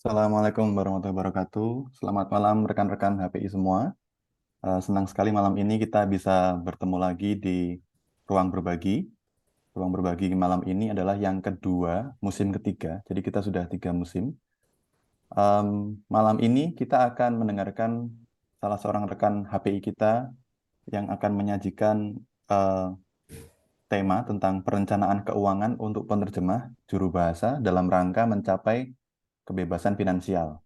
Assalamualaikum warahmatullahi wabarakatuh. Selamat malam rekan-rekan HPI semua. Senang sekali malam ini kita bisa bertemu lagi di ruang berbagi. Ruang berbagi malam ini adalah yang kedua, musim ketiga. Jadi kita sudah 3 musim. Malam ini kita akan mendengarkan salah seorang rekan HPI kita yang akan menyajikan eh, tema tentang perencanaan keuangan untuk penerjemah juru bahasa dalam rangka mencapai kebebasan finansial.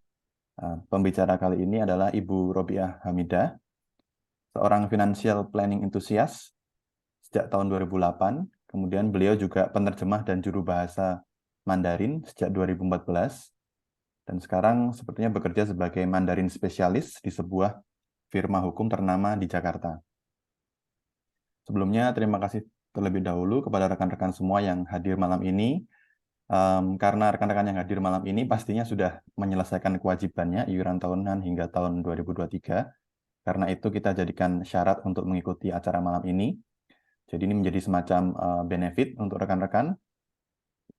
Pembicara kali ini adalah Ibu Robiah Hamidah, seorang financial planning enthusiast sejak tahun 2008. Kemudian beliau juga penerjemah dan juru bahasa Mandarin sejak 2014. Dan sekarang sepertinya bekerja sebagai Mandarin spesialis di sebuah firma hukum ternama di Jakarta. Sebelumnya, terima kasih terlebih dahulu kepada rekan-rekan semua yang hadir malam ini. Karena rekan-rekan yang hadir malam ini pastinya sudah menyelesaikan kewajibannya iuran tahunan hingga tahun 2023. Karena itu kita jadikan syarat untuk mengikuti acara malam ini. Jadi ini menjadi semacam benefit untuk rekan-rekan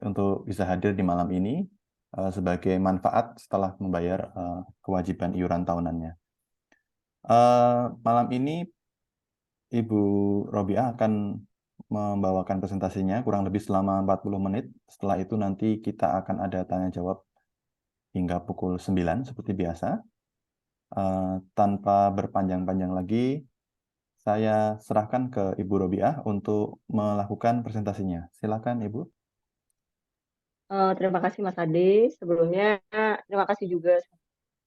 untuk bisa hadir di malam ini sebagai manfaat setelah membayar kewajiban iuran tahunannya. Malam ini Ibu Robiah akan membawakan presentasinya kurang lebih selama 40 menit. Setelah itu nanti kita akan ada tanya jawab hingga pukul 9 seperti biasa. Tanpa berpanjang-panjang lagi, saya serahkan ke Ibu Robiah untuk melakukan presentasinya. Silakan, Ibu. Terima kasih Mas Ade. Sebelumnya terima kasih juga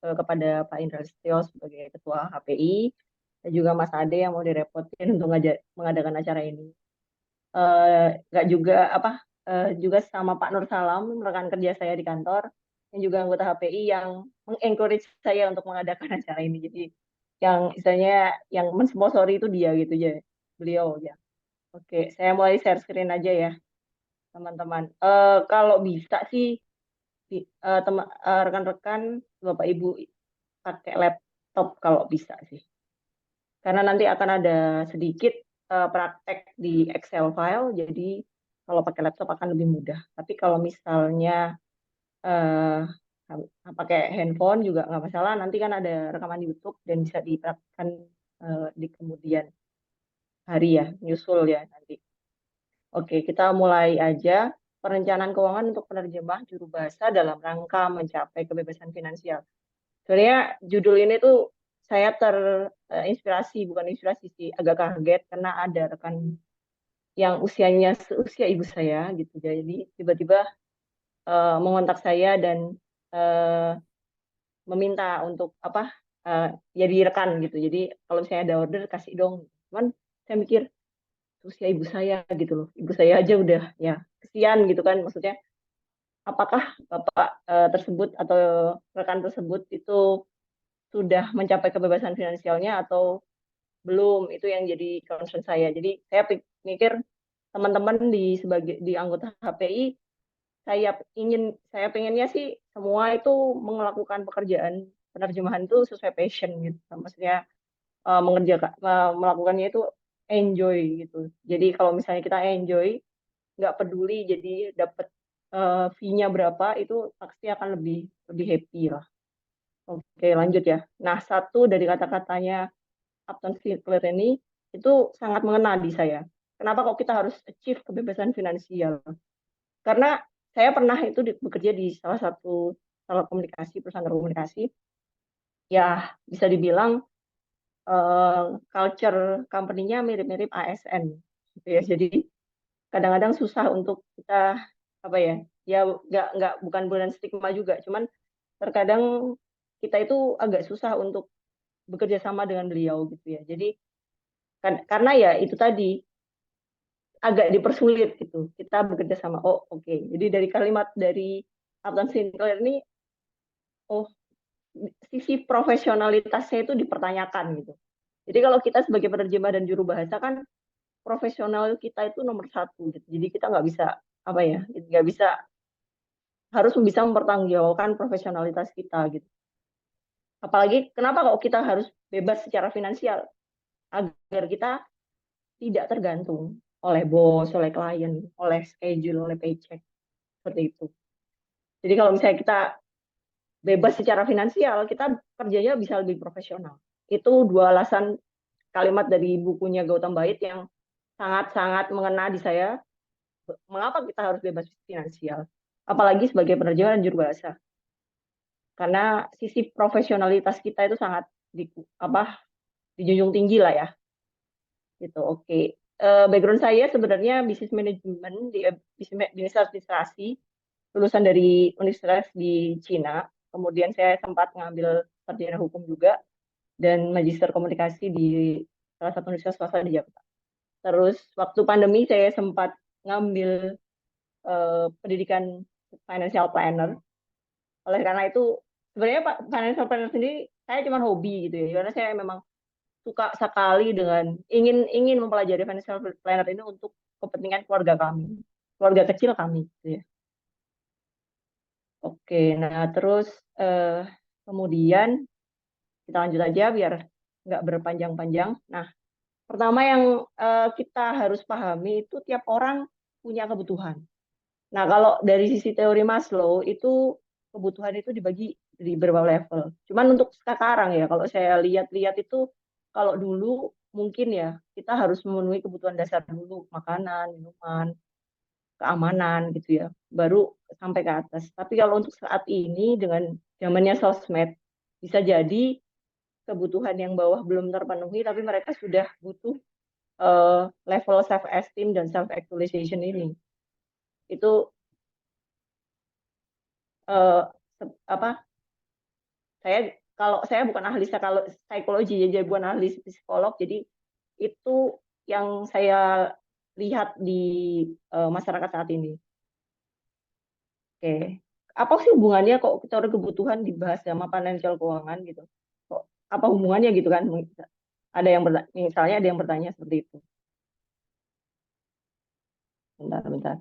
kepada Pak Indra Setio sebagai Ketua HPI dan juga Mas Ade yang mau direpotin untuk mengadakan acara ini. Nggak juga juga sama Pak Nur Salam, rekan kerja saya di kantor, yang juga anggota HPI yang mengencourage saya untuk mengadakan acara ini. Jadi yang istilahnya yang mensponsori itu dia gitu ya, beliau ya. Oke, saya mulai share screen aja ya teman-teman. Kalau bisa sih rekan-rekan Bapak Ibu pakai laptop kalau bisa sih. Karena nanti akan ada sedikit praktek di Excel file, jadi kalau pakai laptop akan lebih mudah. Tapi kalau misalnya eh, pakai handphone juga nggak masalah. Nanti kan ada rekaman di YouTube dan bisa dipraktikkan di kemudian hari ya, nyusul ya nanti. Oke, kita mulai aja. Perencanaan keuangan untuk penerjemah juru bahasa dalam rangka mencapai kebebasan finansial. Sebenarnya judul ini tuh saya terinspirasi, bukan inspirasi sih, agak kaget karena ada rekan yang usianya seusia ibu saya gitu. Jadi tiba-tiba mengontak saya dan eh, meminta untuk jadi rekan gitu. Jadi kalau saya ada order kasih dong. Cuman saya mikir usia ibu saya gitu loh. Ibu saya aja udah ya kesian gitu kan. Maksudnya apakah bapak tersebut atau rekan tersebut itu sudah mencapai kebebasan finansialnya atau belum, itu yang jadi concern saya. Jadi saya pikir teman-teman di anggota HPI, saya pengennya sih semua itu melakukan pekerjaan penerjemahan itu sesuai passion gitu. Maksudnya melakukannya itu enjoy gitu. Jadi kalau misalnya kita enjoy, nggak peduli jadi dapat fee-nya berapa, itu pasti akan lebih lebih happy lah. Oke, lanjut ya. Nah, satu dari kata-katanya Upton Sinclair ini itu sangat mengena di saya. Kenapa kok kita harus achieve kebebasan finansial? Karena saya pernah itu bekerja di salah satu perusahaan telekomunikasi, ya bisa dibilang culture company-nya mirip-mirip ASN, gitu ya. Jadi kadang-kadang susah untuk kita apa ya nggak bukan bukan stigma juga, cuman terkadang kita itu agak susah untuk bekerja sama dengan beliau gitu ya. Jadi karena ya itu tadi agak dipersulit gitu. Kita bekerja sama. Oh, oke. Jadi dari kalimat dari Upton Sinclair ini, oh, sisi profesionalitasnya itu dipertanyakan gitu. Jadi kalau kita sebagai penerjemah dan juru bahasa kan profesional kita itu nomor satu gitu. Jadi kita nggak bisa apa ya, nggak bisa harus bisa mempertanggungjawabkan profesionalitas kita gitu. Apalagi kenapa kok kita harus bebas secara finansial agar kita tidak tergantung oleh bos, oleh klien, oleh schedule, oleh paycheck seperti itu. Jadi kalau misalnya kita bebas secara finansial, kita kerjanya bisa lebih profesional. Itu dua alasan kalimat dari bukunya Gautam Bait yang sangat-sangat mengena di saya. Mengapa kita harus bebas finansial? Apalagi sebagai penerjemah dan juru bahasa. Karena sisi profesionalitas kita itu sangat dijunjung tinggi lah ya. Gitu. Oke. Background saya sebenarnya bisnis manajemen di bisnis administrasi, lulusan dari universitas di Cina. Kemudian saya sempat ngambil sarjana hukum juga dan magister komunikasi di salah satu universitas swasta di Jakarta. Terus waktu pandemi saya sempat ngambil pendidikan financial planner. Oleh karena itu sebenarnya Pak financial planner sendiri saya cuma hobi gitu ya. Karena saya memang suka sekali dengan ingin mempelajari financial planner ini untuk kepentingan keluarga kami, keluarga kecil kami gitu ya. Oke, nah terus kemudian kita lanjut aja biar nggak berpanjang-panjang. Nah, pertama yang kita harus pahami itu tiap orang punya kebutuhan. Nah, kalau dari sisi teori Maslow itu kebutuhan itu dibagi di beberapa level. Cuman untuk sekarang ya, kalau saya lihat-lihat itu kalau dulu mungkin ya kita harus memenuhi kebutuhan dasar dulu, makanan, minuman, keamanan gitu ya, baru sampai ke atas. Tapi kalau untuk saat ini dengan zamannya sosmed, bisa jadi kebutuhan yang bawah belum terpenuhi, tapi mereka sudah butuh level self esteem dan self actualization ini. Itu uh, apa? Saya bukan ahli psikologi, jadi bukan ahli psikolog, jadi itu yang saya lihat di masyarakat saat ini. Oke, apa sih hubungannya kok teori kebutuhan dibahas sama financial keuangan gitu? Kok apa hubungannya gitu kan? Ada yang misalnya ada yang bertanya seperti itu. Bentar, bentar.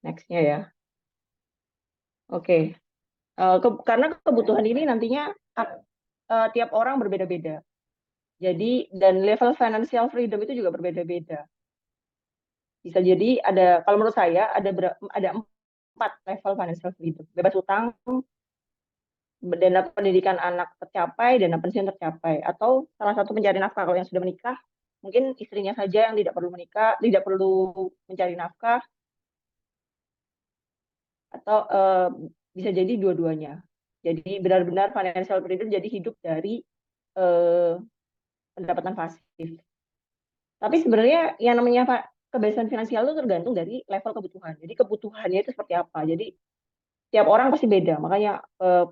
Nextnya ya. Oke. Karena kebutuhan ini nantinya tiap orang berbeda-beda. Jadi dan level financial freedom itu juga berbeda-beda. Bisa jadi kalau menurut saya ada 4 level financial freedom. Bebas utang, dana pendidikan anak tercapai, dana pensiun tercapai, atau salah satu pencari nafkah kalau yang sudah menikah, mungkin istrinya saja yang tidak perlu menikah, tidak perlu mencari nafkah, atau bisa jadi dua-duanya. Jadi benar-benar financial freedom jadi hidup dari eh, pendapatan pasif. Tapi sebenarnya yang namanya kebebasan finansial itu tergantung dari level kebutuhan. Jadi kebutuhannya itu seperti apa. Jadi tiap orang pasti beda. Makanya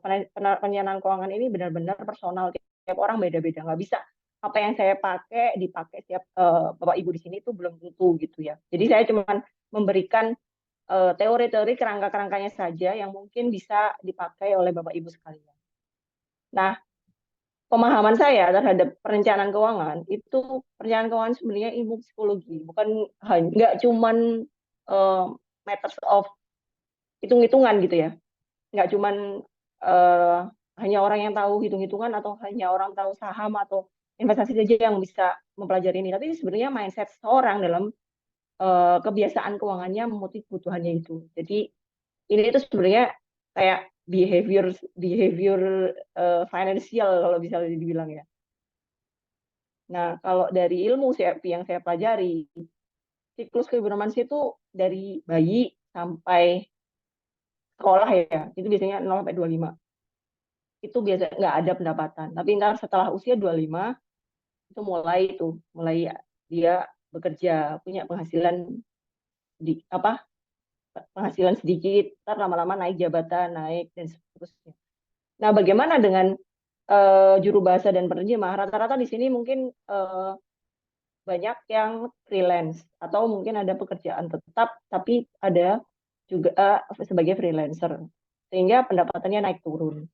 perencanaan keuangan ini benar-benar personal. Tiap orang beda-beda. Nggak bisa apa yang saya pakai dipakai tiap Bapak Ibu di sini itu belum tentu gitu ya. Jadi saya cuma memberikan teori-teori kerangka-kerangkanya saja yang mungkin bisa dipakai oleh Bapak Ibu sekalian. Nah, pemahaman saya terhadap perencanaan keuangan itu perencanaan keuangan sebenarnya ilmu psikologi, bukan nggak cuman matters of hitung-hitungan gitu ya, nggak cuman uh, hanya orang yang tahu hitung-hitungan atau hanya orang tahu saham atau investasi saja yang bisa mempelajari ini, tapi sebenarnya mindset seorang dalam kebiasaan keuangannya memenuhi kebutuhannya itu. Jadi ini itu sebenarnya kayak behavior behavior financial kalau bisa dibilang ya. Nah, kalau dari ilmu yang saya pelajari, siklus kehidupan manusia itu dari bayi sampai sekolah ya, itu biasanya 0 sampai 25. Itu biasa nggak ada pendapatan. Tapi ntar setelah usia 25, itu mulai dia bekerja, punya penghasilan penghasilan sedikit, ntar lama-lama naik jabatan, naik dan seterusnya. Nah, bagaimana dengan juru bahasa dan penerjemah? Rata-rata di sini mungkin banyak yang freelance atau mungkin ada pekerjaan tetap tapi ada juga sebagai freelancer sehingga pendapatannya naik turun.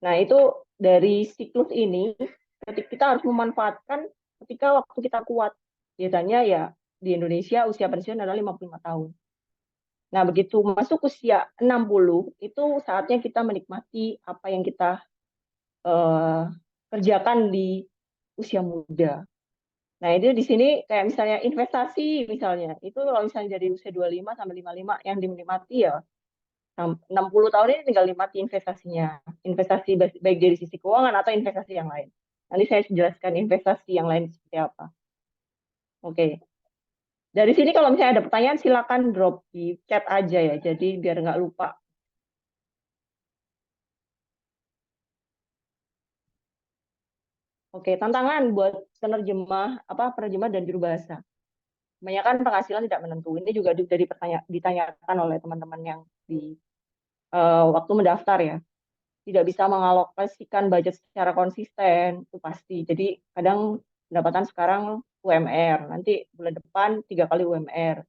Nah, itu dari siklus ini kita harus memanfaatkan ketika waktu kita kuat. Biasanya ya di Indonesia usia pensiun adalah 55 tahun. Nah, begitu masuk usia 60 itu saatnya kita menikmati apa yang kita kerjakan di usia muda. Nah, itu di sini kayak misalnya investasi misalnya. Itu kalau misalnya dari usia 25 sampai 55 yang dinikmati ya 60 tahun ini tinggal nikmati investasinya. Investasi baik dari sisi keuangan atau investasi yang lain. Nanti saya jelaskan investasi yang lain seperti apa. Oke. Dari sini kalau misalnya ada pertanyaan silakan drop di chat aja ya. Jadi biar nggak lupa. Oke, tantangan buat penerjemah dan juru bahasa. Kebanyakan penghasilan tidak menentu. Ini juga ditanyakan oleh teman-teman yang di waktu mendaftar ya. Tidak bisa mengalokasikan budget secara konsisten, itu pasti. Jadi kadang pendapatan sekarang UMR, nanti bulan depan 3 kali UMR,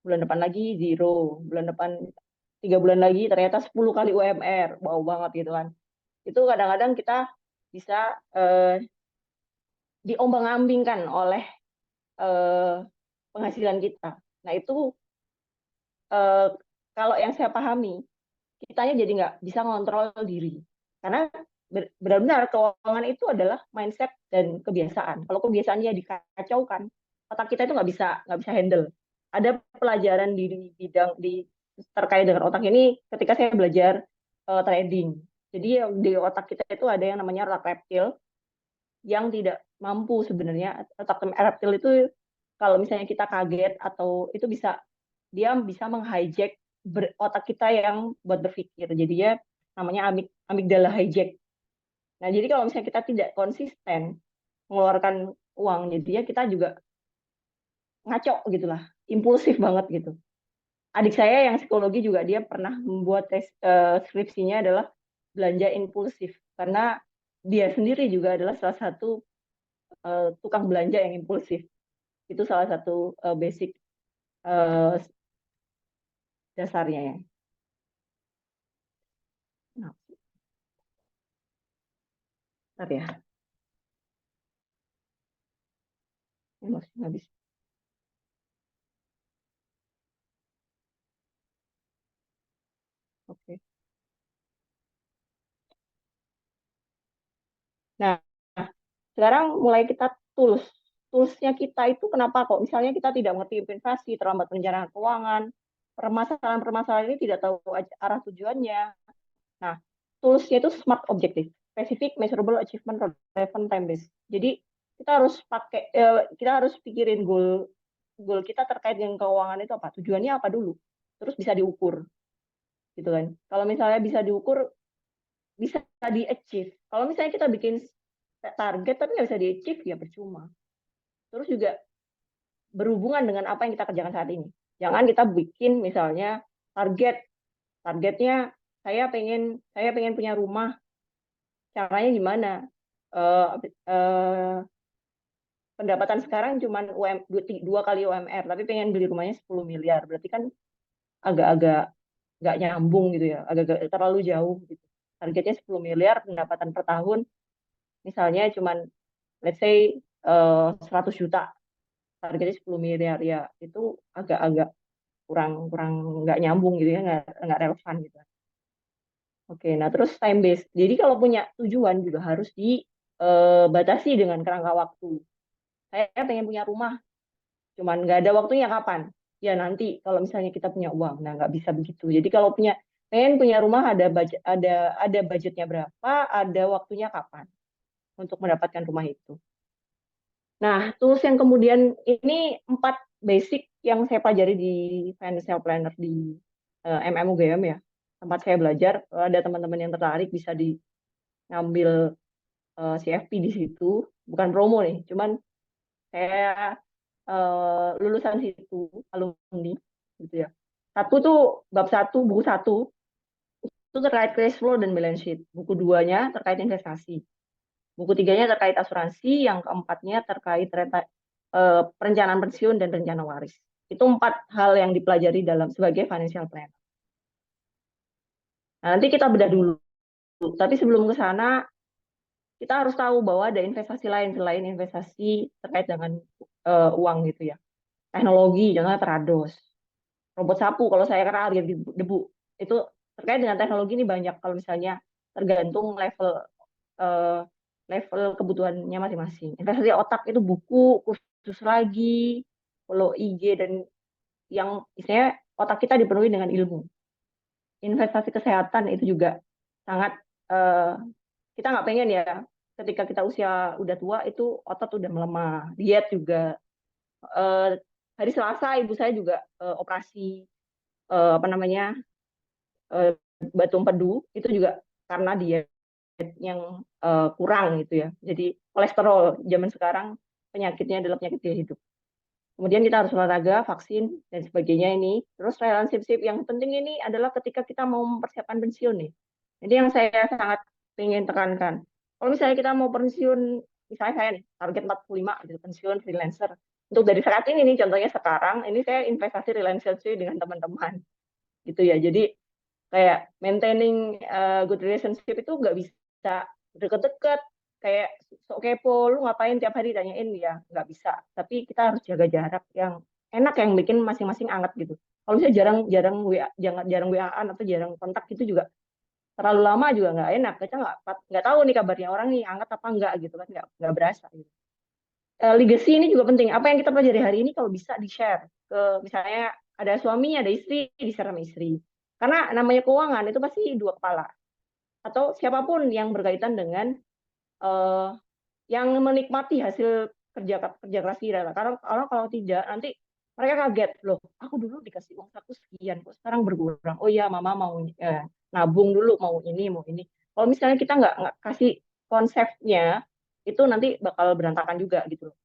bulan depan lagi zero, bulan depan 3 bulan lagi ternyata 10 kali UMR, wow banget gitu kan. Itu kadang-kadang kita bisa diombang-ambingkan oleh eh, penghasilan kita. Nah itu eh, kalau yang saya pahami, kitanya jadi nggak bisa ngontrol diri. Karena benar-benar keuangan itu adalah mindset dan kebiasaan. Kalau kebiasaannya dikacaukan, otak kita itu nggak bisa handle. Ada pelajaran di bidang terkait dengan otak ini ketika saya belajar trading. Jadi di otak kita itu ada yang namanya otak reptil yang tidak mampu sebenarnya. Otak reptil itu kalau misalnya kita kaget atau itu dia bisa menghijack otak kita yang buat berpikir. Jadi ya namanya amigdala hijack. Nah, jadi kalau misalnya kita tidak konsisten mengeluarkan uang, jadi ya kita juga ngaco gitu lah, impulsif banget gitu. Adik saya yang psikologi juga dia pernah membuat skripsinya adalah belanja impulsif karena dia sendiri juga adalah salah satu tukang belanja yang impulsif. Itu salah satu basic uh, dasarnya ya. Nah, bentar ya, ini masih nggak bisa. Oke. Nah, sekarang mulai kita tools. Toolsnya kita itu kenapa kok? Misalnya kita tidak mengerti investasi, terlambat perencanaan keuangan, permasalahan-permasalahan ini tidak tahu arah tujuannya. Nah, toolsnya itu smart objective, specific, measurable, achievement, relevant, time based. Jadi kita harus pikirin goal goal kita terkait dengan keuangan itu apa? Tujuannya apa dulu? Terus bisa diukur, gitu kan? Kalau misalnya bisa diukur, bisa di-achieve. Kalau misalnya kita bikin target tapi nggak bisa di-achieve, ya percuma. Terus juga berhubungan dengan apa yang kita kerjakan saat ini. Jangan kita bikin misalnya targetnya saya pengen punya rumah, caranya gimana? Uh, uh, Pendapatan sekarang cuma 2 kali UMR, tapi pengen beli rumahnya 10 miliar, berarti kan agak-agak nggak nyambung gitu ya, agak-agak terlalu jauh gitu. Targetnya 10 miliar, pendapatan per tahun misalnya cuma let's say 100 juta, targetnya 10 miliar ya, itu agak-agak kurang kurang nggak nyambung gitu ya, nggak relevan gitu. Oke, nah terus time based. Jadi kalau punya tujuan juga harus dibatasi dengan kerangka waktu. Saya pengen punya rumah, cuman nggak ada waktunya kapan? Ya nanti kalau misalnya kita punya uang. Nah nggak bisa begitu. Jadi kalau pengen punya rumah ada budgetnya berapa, ada waktunya kapan untuk mendapatkan rumah itu. Nah, tools yang kemudian ini 4 basic yang saya pelajari di financial planner di MMUGM ya. Tempat saya belajar, ada teman-teman yang tertarik bisa ngambil CFP di situ. Bukan promo nih, cuman saya lulusan situ, alumni gitu ya. Satu tuh buku satu itu terkait cash flow dan balance sheet. Buku duanya terkait investasi. Buku tiganya terkait asuransi, yang keempatnya terkait perencanaan pensiun dan rencana waris. Itu 4 hal yang dipelajari dalam sebagai financial planner. Nah, nanti kita bedah dulu. Tapi sebelum ke sana, kita harus tahu bahwa ada investasi lain selain investasi terkait dengan uang gitu ya. Teknologi, contohnya Trados. Robot sapu, kalau saya kena aliran debu. Itu terkait dengan teknologi ini banyak. Kalau misalnya tergantung level eh, level kebutuhannya masing-masing. Investasi otak itu buku khusus lagi, follow IG, dan yang istilahnya otak kita dipenuhi dengan ilmu. Investasi kesehatan itu juga sangat, kita nggak pengen ya ketika kita usia udah tua itu otot udah melemah. Diet juga, hari Selasa ibu saya juga operasi, apa namanya, batu empedu, itu juga karena diet yang kurang gitu ya. Jadi kolesterol zaman sekarang penyakitnya adalah penyakit gaya hidup. Kemudian kita harus olahraga, vaksin, dan sebagainya ini. Terus relationship yang penting ini adalah ketika kita mau mempersiapkan pensiun nih. Jadi yang saya sangat ingin tekankan, kalau misalnya kita mau pensiun, misalnya saya nih, target 45 gitu, pensiun freelancer. Untuk dari saat ini nih, contohnya sekarang, ini saya investasi relationship dengan teman-teman. Gitu ya, jadi kayak maintaining good relationship itu nggak bisa deket-deket, kayak sok kepo, lu ngapain tiap hari tanyain, ya nggak bisa. Tapi kita harus jaga jarak yang enak, yang bikin masing-masing anget gitu. Kalau misalnya jarang-jarang WA, jarang WA-an atau jarang kontak itu juga terlalu lama juga nggak enak. Kita nggak tahu nih kabarnya orang nih anget apa enggak gitu kan, nggak berasa gitu. Legacy ini juga penting. Apa yang kita pelajari hari ini kalau bisa di-share ke, misalnya ada suami, ada istri, di-share sama istri. Karena namanya keuangan itu pasti dua kepala. Atau siapapun yang berkaitan dengan uh, yang menikmati hasil kerja kerja keras kita. Karena kalau tidak nanti mereka kaget, loh aku dulu dikasih uang saku sekian kok sekarang berkurang. Oh iya mama mau nabung dulu, mau ini mau ini. Kalau misalnya kita nggak kasih konsepnya, itu nanti bakal berantakan juga gitu loh.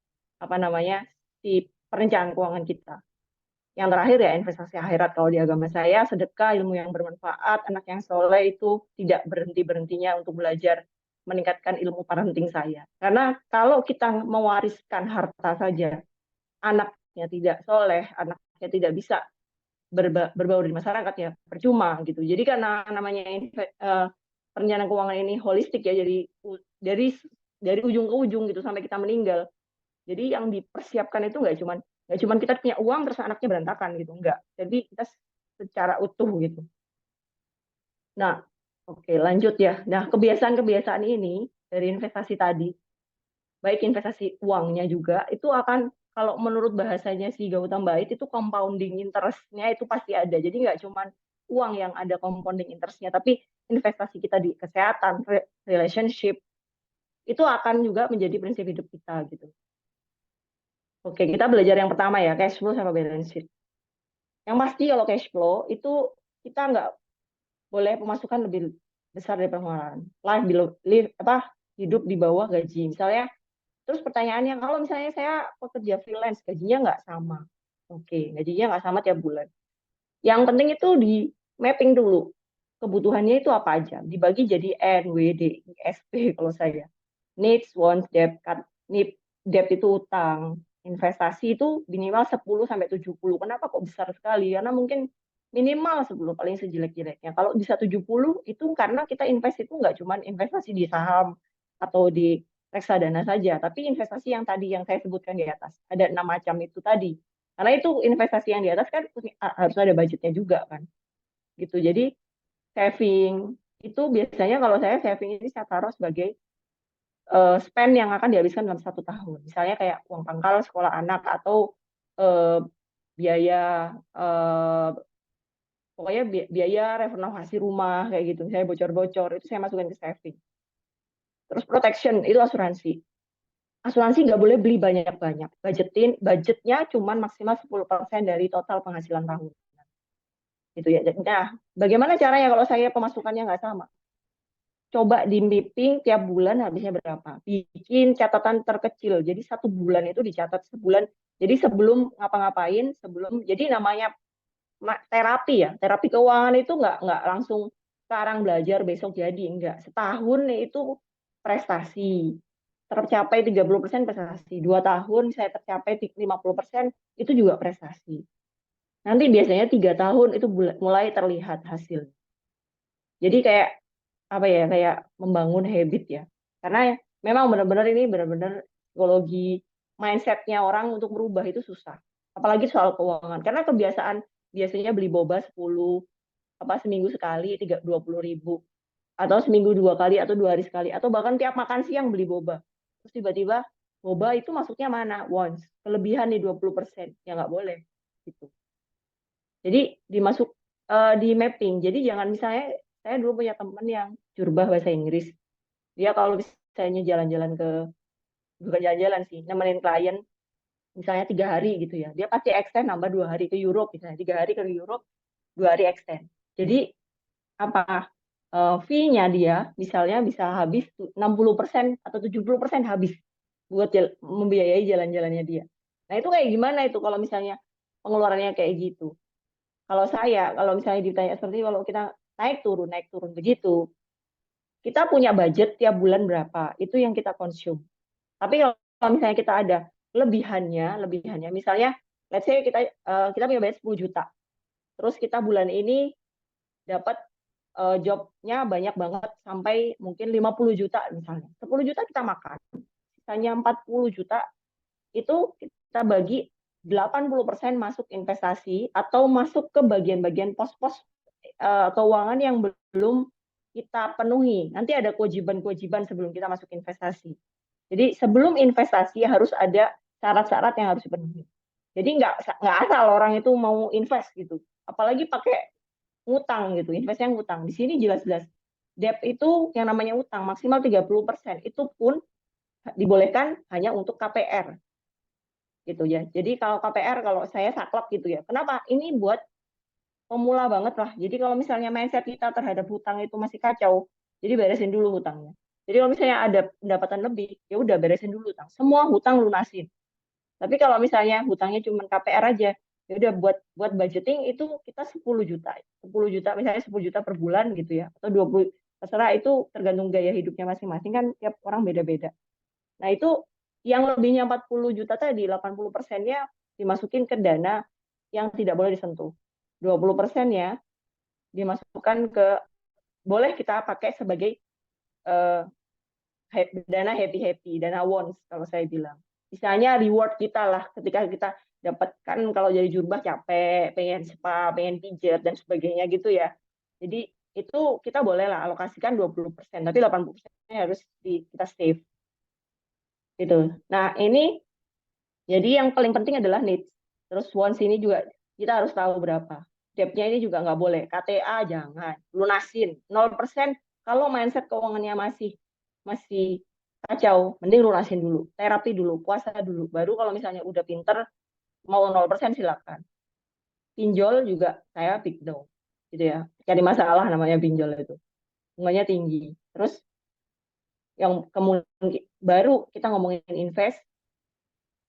Apa namanya, si perencanaan keuangan kita. Yang terakhir ya investasi akhirat. Kalau di agama saya, sedekah, ilmu yang bermanfaat, anak yang soleh itu tidak berhenti-berhentinya untuk belajar meningkatkan ilmu parenting saya. Karena kalau kita mewariskan harta saja, anaknya tidak soleh, anaknya tidak bisa berbaur di masyarakat, ya percuma gitu. Jadi karena namanya perencanaan keuangan ini holistik ya, jadi dari ujung ke ujung gitu sampai kita meninggal. Jadi yang dipersiapkan itu nggak cuman kita punya uang terus anaknya berantakan gitu, enggak. Jadi kita secara utuh gitu. Nah, oke, lanjut ya. Nah, kebiasaan-kebiasaan ini dari investasi tadi, baik investasi uangnya juga, itu akan, kalau menurut bahasanya si Gautam Bait itu compounding interest-nya itu pasti ada. Jadi nggak cuma uang yang ada compounding interest-nya, tapi investasi kita di kesehatan, relationship, itu akan juga menjadi prinsip hidup kita gitu. Oke, kita belajar yang pertama ya, cash flow sama balance sheet. Yang pasti kalau cash flow itu kita nggak boleh pemasukan lebih besar dari pengeluaran. Hidup di bawah gaji. Misalnya, terus pertanyaannya, kalau misalnya saya pekerja freelance, gajinya nggak sama. Oke, gajinya nggak sama tiap bulan. Yang penting itu di mapping dulu. Kebutuhannya itu apa aja. Dibagi jadi N, W, D, I, S, P kalau saya. Needs, wants, debt. Need, debt itu utang. Investasi itu minimal 10-70. Kenapa kok besar sekali? Karena mungkin minimal 10, paling sejelek-jeleknya. Kalau bisa 70 itu karena kita invest itu nggak cuma investasi di saham atau di reksadana saja, tapi investasi yang tadi yang saya sebutkan di atas. Ada 6 macam itu tadi. Karena itu investasi yang di atas kan harus ada budgetnya juga kan. Gitu. Jadi saving itu biasanya, kalau saya saving ini saya taruh sebagai spend yang akan dihabiskan dalam 1 tahun. Misalnya kayak uang pangkal sekolah anak, atau uh, biaya pokoknya biaya renovasi rumah kayak gitu. Saya bocor-bocor itu saya masukin ke saving. Terus protection itu asuransi. Asuransi nggak boleh beli banyak-banyak. Budgetnya cuma maksimal 10% dari total penghasilan tahun. Gitu ya. Nah, bagaimana caranya kalau saya pemasukannya nggak sama? Coba di mapping tiap bulan habisnya berapa. Bikin catatan terkecil. Jadi 1 bulan itu dicatat sebulan. Jadi sebelum ngapa-ngapain, jadi namanya terapi ya. Terapi keuangan itu nggak langsung sekarang belajar besok jadi, enggak. Setahun itu prestasi. Tercapai 30% prestasi. 2 tahun saya tercapai 50%, itu juga prestasi. Nanti biasanya 3 tahun itu mulai terlihat hasil. Jadi kayak apa ya, kayak membangun habit ya, karena memang benar-benar ini benar-benar psikologi, mindsetnya orang untuk berubah itu susah, apalagi soal keuangan, karena kebiasaan biasanya beli boba 10 seminggu sekali 20 ribu, atau seminggu 2 kali atau 2 hari sekali atau bahkan tiap makan siang beli boba. Terus tiba-tiba boba itu masuknya mana? Once. Kelebihan nih 20%. Ya nggak boleh. Gitu. Jadi di mapping. Jadi jangan misalnya saya dulu punya teman yang jurubah bahasa Inggris. Dia kalau misalnya jalan-jalan bukan jalan-jalan sih, nemenin klien misalnya 3 hari gitu ya. Dia pasti extend nambah 2 hari ke Europe misalnya 3 hari ke Europe, 2 hari extend. Jadi apa fee-nya dia misalnya bisa habis 60% atau 70% habis buat membiayai jalan-jalannya dia. Nah itu kayak gimana itu kalau misalnya pengeluarannya kayak gitu? Kalau misalnya ditanya seperti kalau kita naik turun begitu, kita punya budget tiap bulan berapa, itu yang kita konsum. Tapi kalau misalnya kita ada lebihannya, misalnya, let's say kita punya budget 10 juta, terus kita bulan ini dapat jobnya banyak banget sampai mungkin 50 juta misalnya. 10 juta kita makan, sisanya 40 juta itu kita bagi 80% masuk investasi atau masuk ke bagian-bagian pos-pos keuangan yang belum kita penuhi. Nanti ada kewajiban-kewajiban sebelum kita masuk investasi. Jadi sebelum investasi harus ada syarat-syarat yang harus dipenuhi. Jadi nggak asal orang itu mau invest gitu. Apalagi pakai ngutang gitu, investnya ngutang. Di sini jelas-jelas debt itu yang namanya utang maksimal 30%. Itu pun dibolehkan hanya untuk KPR gitu ya. Jadi kalau KPR kalau saya saklek gitu ya. Kenapa? Ini buat pemula banget lah. Jadi kalau misalnya mindset kita terhadap hutang itu masih kacau, jadi beresin dulu hutangnya. Jadi kalau misalnya ada pendapatan lebih, ya udah beresin dulu hutang. Semua hutang lunasin. Tapi kalau misalnya hutangnya cuma KPR aja, ya udah buat budgeting itu kita 10 juta. 10 juta misalnya 10 juta per bulan gitu ya atau 20 terserah itu tergantung gaya hidupnya masing-masing kan tiap orang beda-beda. Nah, itu yang lebihnya 40 juta tadi 80%-nya dimasukin ke dana yang tidak boleh disentuh. 20%-nya dimasukkan ke boleh kita pakai sebagai uh, dana happy dana wants kalau saya bilang. Misalnya reward kita lah ketika kita dapatkan kalau jadi jurubah capek, pengen spa, pengen pijat dan sebagainya gitu ya. Jadi itu kita boleh lah alokasikan 20%, tapi 80% harus kita save gitu. Nah, ini jadi yang paling penting adalah needs. Terus wants ini juga kita harus tahu berapa. Debt-nya ini juga nggak boleh. KTA jangan. Lunasin. 0%. Kalau mindset keuangannya masih kacau, mending lunasin dulu. Terapi dulu, puasa dulu. Baru kalau misalnya udah pinter, mau 0% silakan. Pinjol juga saya big no. Gitu ya. Cari masalah namanya pinjol itu. Bunganya tinggi. Terus yang kemudian baru kita ngomongin invest,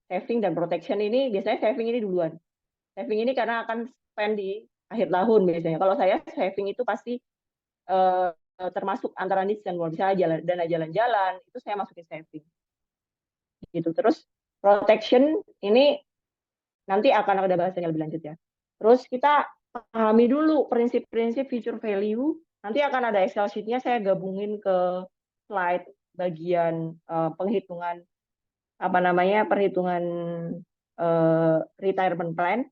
saving dan protection ini biasanya saving ini duluan. Saving ini karena akan spend di akhir tahun biasanya. Kalau saya saving itu pasti termasuk antara needs dan want. Misalnya dana jalan-jalan itu saya masukin saving. Gitu. Terus protection ini nanti akan ada bahasanya lebih lanjut ya. Terus kita pahami dulu prinsip-prinsip future value. Nanti akan ada Excel sheet-nya saya gabungin ke slide bagian penghitungan apa namanya perhitungan retirement plan.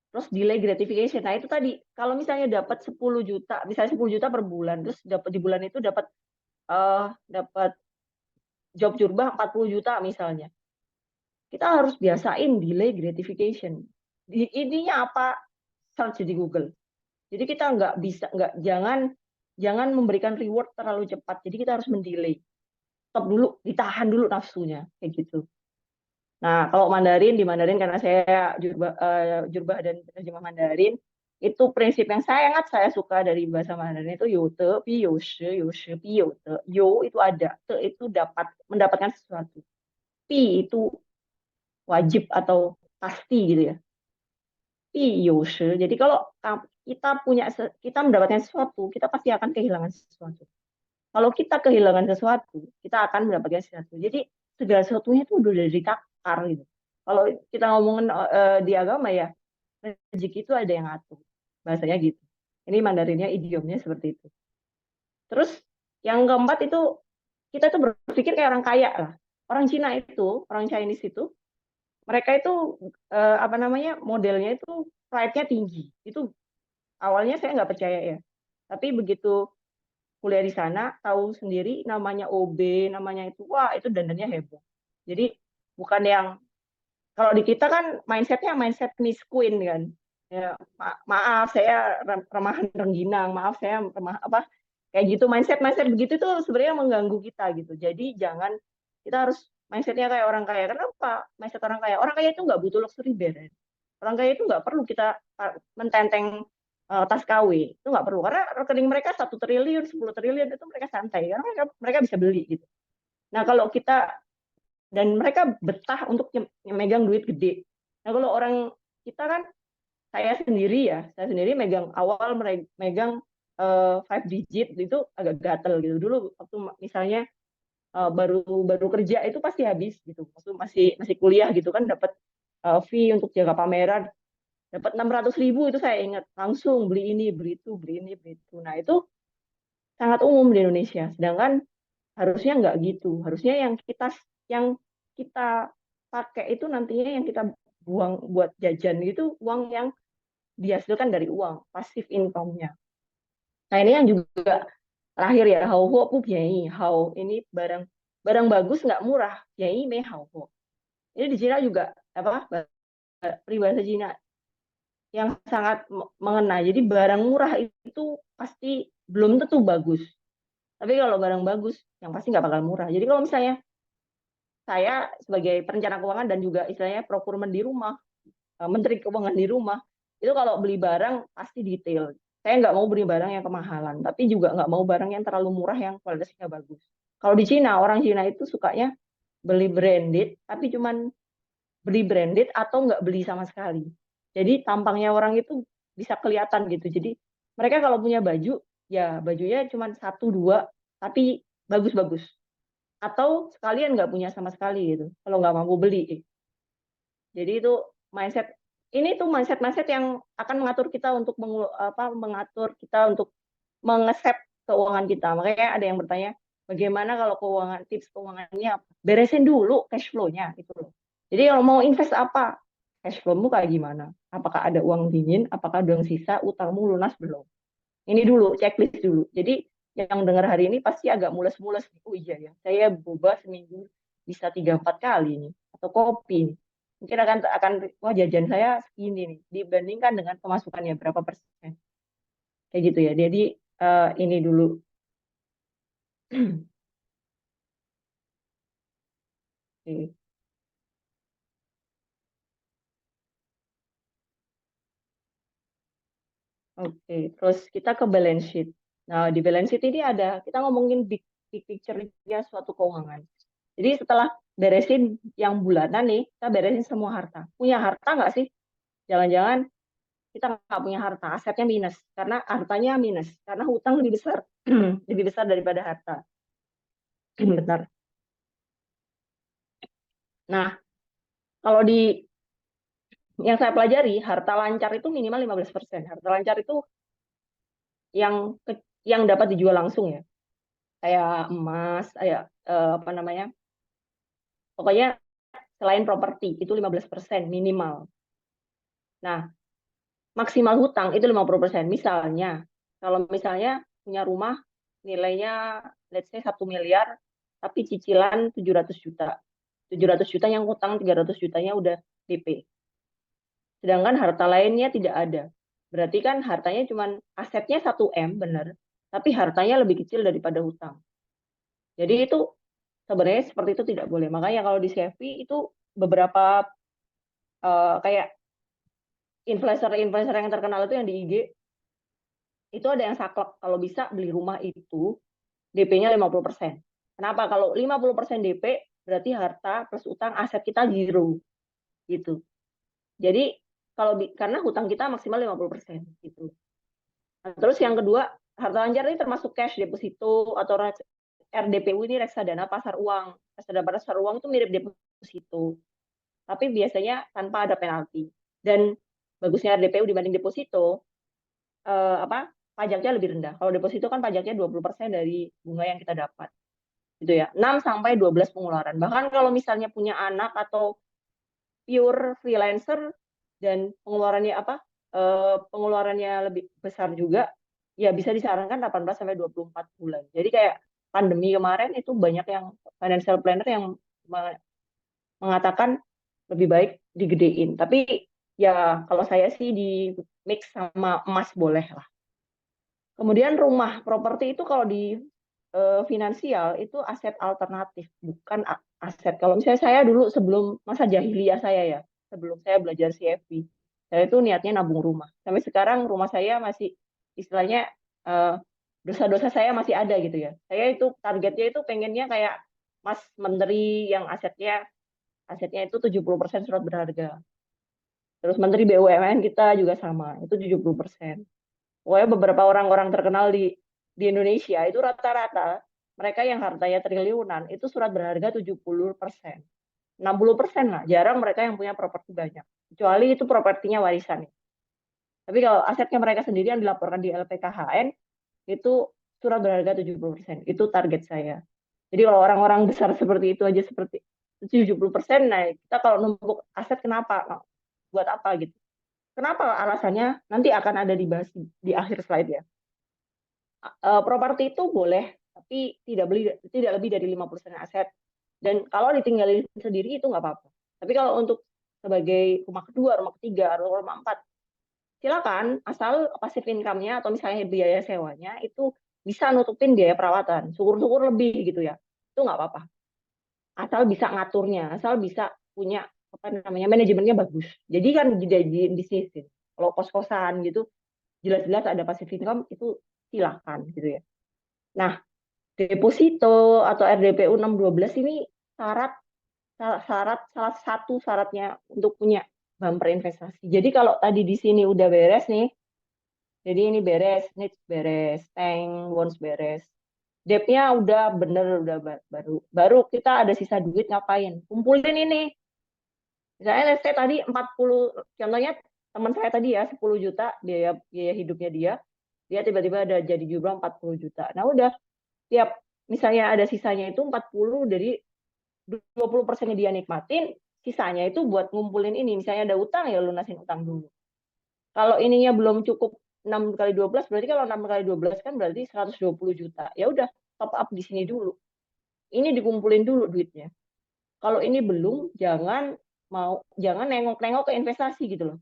Terus delay gratification. Nah, itu tadi kalau misalnya dapat 10 juta, misalnya 10 juta per bulan, terus dapat di bulan itu dapat job jurubah 40 juta misalnya. Kita harus biasain delay gratification. Intinya apa? Search di Google. Jadi kita jangan memberikan reward terlalu cepat. Jadi kita harus mendelay. Stop dulu, ditahan dulu nafsunya kayak gitu. Nah, kalau di Mandarin karena saya jurubah dan terjemah Mandarin, itu prinsip yang sangat saya suka dari bahasa Mandarin itu yo te pi yo shi pi yo te. Yo itu ada, te itu mendapatkan sesuatu. Pi itu wajib atau pasti gitu ya. Pi yo shi. Jadi kalau kita mendapatkan sesuatu, kita pasti akan kehilangan sesuatu. Kalau kita kehilangan sesuatu, kita akan mendapatkan sesuatu. Jadi segala sesuatunya itu udah dari takar gitu. Kalau kita ngomongin di agama ya, rezeki itu ada yang ngatur. Bahasanya gitu. Ini Mandarinnya, idiomnya seperti itu. Terus yang keempat itu, kita tuh berpikir kayak orang kaya lah. Orang Cina itu, orang Chinese itu, mereka itu apa namanya modelnya itu pride-nya tinggi. Itu awalnya saya nggak percaya ya. Tapi begitu kuliah di sana tahu sendiri namanya OB, namanya itu, wah itu dandannya heboh. Jadi bukan yang, kalau di kita kan mindsetnya mindset Miss Queen kan. Ya, maaf saya remahan rengginang, maaf saya remah apa kayak gitu, mindset mindset begitu tuh sebenarnya mengganggu kita gitu. Jadi jangan, kita harus mindsetnya kayak orang kaya. Kenapa mindset orang kaya? Orang kaya itu nggak butuh luxury brand. Orang kaya itu nggak perlu kita mententeng tas KW, itu nggak perlu karena rekening mereka 1 triliun, 10 triliun itu mereka santai karena mereka bisa beli gitu. Nah kalau kita, dan mereka betah untuk megang duit gede. Nah kalau orang kita kan, saya sendiri megang awal megang 5 digit itu agak gatel gitu. Dulu waktu misalnya baru baru kerja itu pasti habis gitu. Waktu masih masih kuliah gitu kan dapat fee untuk jaga pameran, dapat 600.000 itu saya ingat, langsung beli ini, beli itu, beli ini, beli itu. Nah itu sangat umum di Indonesia. Sedangkan harusnya nggak gitu. Harusnya yang kita pakai itu nantinya yang kita buang buat jajan itu uang yang dihasilkan dari uang, pasif income-nya. Nah ini yang juga terakhir ya, hao ho pu biai, hao ini barang barang bagus nggak murah, biai me hao ho. Ini di Cina juga apa peribahasa Cina yang sangat mengena. Jadi barang murah itu pasti belum tentu bagus. Tapi kalau barang bagus, yang pasti nggak bakal murah. Jadi kalau misalnya saya sebagai perencana keuangan dan juga istilahnya procurement di rumah, menteri keuangan di rumah, itu kalau beli barang pasti detail. Saya nggak mau beli barang yang kemahalan, tapi juga nggak mau barang yang terlalu murah yang kualitasnya bagus. Kalau di Cina, orang Cina itu sukanya beli branded, tapi cuman beli branded atau nggak beli sama sekali. Jadi tampangnya orang itu bisa kelihatan gitu. Jadi mereka kalau punya baju, ya bajunya cuma satu dua, tapi bagus-bagus. Atau sekalian nggak punya sama sekali gitu. Kalau nggak mampu beli. Jadi itu mindset, ini tuh mindset-mindset yang akan mengatur kita untuk mengatur kita untuk mengeset keuangan kita. Makanya ada yang bertanya, bagaimana kalau keuangan, tips keuangannya apa? Beresin dulu cash flow-nya itu loh. Jadi kalau mau invest apa? Cash flow-mu kayak gimana? Apakah ada uang dingin? Apakah ada uang sisa? Utangmu lunas belum? Ini dulu, checklist dulu. Jadi yang dengar hari ini pasti agak mules-mules. Oh iya ya, saya boba seminggu bisa 3-4 kali nih. Atau kopi nih. Mungkin akan wah jajan saya segini nih dibandingkan dengan pemasukannya berapa persen. Kayak gitu ya. Jadi ini dulu. Oke. Oke, terus kita ke balance sheet. Nah, di balance sheet ini ada, kita ngomongin big, big picture-nya suatu keuangan. Jadi setelah beresin yang bulanan nih, kita beresin semua harta. Punya harta nggak sih? Jangan-jangan kita nggak punya harta, asetnya minus. Karena hartanya minus, karena hutang lebih besar. Lebih besar daripada harta. Benar. Nah, kalau di yang saya pelajari, harta lancar itu minimal 15%. Harta lancar itu yang yang dapat dijual langsung ya. Kayak emas, kayak apa namanya? Pokoknya selain properti itu 15% minimal. Nah, maksimal hutang itu 50%. Misalnya, kalau misalnya punya rumah nilainya let's say 1 miliar, tapi cicilan 700 juta. 700 juta yang hutang, 300 jutanya udah DP. Sedangkan harta lainnya tidak ada. Berarti kan hartanya cuma asetnya 1 M benar, tapi hartanya lebih kecil daripada hutang. Jadi itu sebenarnya seperti itu tidak boleh. Makanya kalau di CFP itu beberapa kayak influencer-influencer yang terkenal itu yang di IG itu ada yang saklek kalau bisa beli rumah itu DP-nya 50%. Kenapa? Kalau 50% DP berarti harta plus utang aset kita zero gitu. Jadi kalau karena hutang kita maksimal 50% gitu. Nah, terus yang kedua, harta lancar ini termasuk cash deposito atau RDPU, ini reksadana pasar uang. Reksadana pasar uang itu mirip deposito, tapi biasanya tanpa ada penalti. Dan bagusnya RDPU dibanding deposito, apa pajaknya lebih rendah. Kalau deposito kan pajaknya 20% dari bunga yang kita dapat. Gitu ya. 6 sampai 12 pengeluaran. Bahkan kalau misalnya punya anak atau pure freelancer dan pengeluarannya apa? Pengeluarannya lebih besar juga, ya bisa disarankan 18 sampai 24 bulan. Jadi kayak pandemi kemarin itu banyak yang financial planner yang mengatakan lebih baik digedein. Tapi ya kalau saya sih di mix sama emas boleh lah. Kemudian rumah, properti itu kalau di finansial itu aset alternatif, bukan aset. Kalau misalnya saya dulu sebelum masa jahiliyah saya ya, sebelum saya belajar CFP, saya itu niatnya nabung rumah. Sampai sekarang rumah saya masih istilahnya eh, dosa-dosa saya masih ada gitu ya. Saya itu targetnya itu pengennya kayak Mas Menteri yang asetnya itu 70% surat berharga. Terus Menteri BUMN kita juga sama, itu 70%. Pokoknya beberapa orang-orang terkenal di Indonesia itu rata-rata mereka yang hartanya triliunan itu surat berharga 70%. 60% lah, jarang mereka yang punya properti banyak. Kecuali itu propertinya warisan. Tapi kalau asetnya mereka sendiri yang dilaporkan di LPKHN itu surat berharga 70%. Itu target saya. Jadi kalau orang-orang besar seperti itu aja seperti 70%, nah kita kalau numpuk aset kenapa? Nah, buat apa gitu? Kenapa alasannya nanti akan ada dibahas di akhir slide ya. Properti itu boleh, tapi tidak lebih dari 50% aset. Dan kalau ditinggalin sendiri itu nggak apa-apa. Tapi kalau untuk sebagai rumah kedua, rumah ketiga, atau rumah empat, silakan asal passive income-nya atau misalnya biaya sewanya itu bisa nutupin biaya perawatan. Syukur-syukur lebih gitu ya. Itu nggak apa-apa. Asal bisa ngaturnya, asal bisa punya apa namanya manajemennya bagus. Jadi kan di bisnis kalau kos-kosan gitu jelas-jelas ada passive income itu silakan gitu ya. Nah, deposito atau RDPU 612 ini salah satu syaratnya untuk punya bumper investasi. Jadi kalau tadi di sini udah beres nih, jadi ini beres, needs beres, tank, bonds beres. Debt-nya udah bener, udah baru kita ada sisa duit ngapain? Kumpulin ini. Misalnya let's say tadi 40, contohnya teman saya tadi ya 10 juta biaya biaya hidupnya dia tiba-tiba ada jadi jumlah 40 juta. Nah, udah tiap misalnya ada sisanya itu 40 dari 20%-nya dia nikmatin, sisanya itu buat ngumpulin ini. Misalnya ada utang ya lunasin utang dulu. Kalau ininya belum cukup 6 kali 12 berarti kalau 6 kali 12 kan berarti 120 juta. Ya udah top up di sini dulu. Ini dikumpulin dulu duitnya. Kalau ini belum, jangan nengok-nengok ke investasi gitu loh.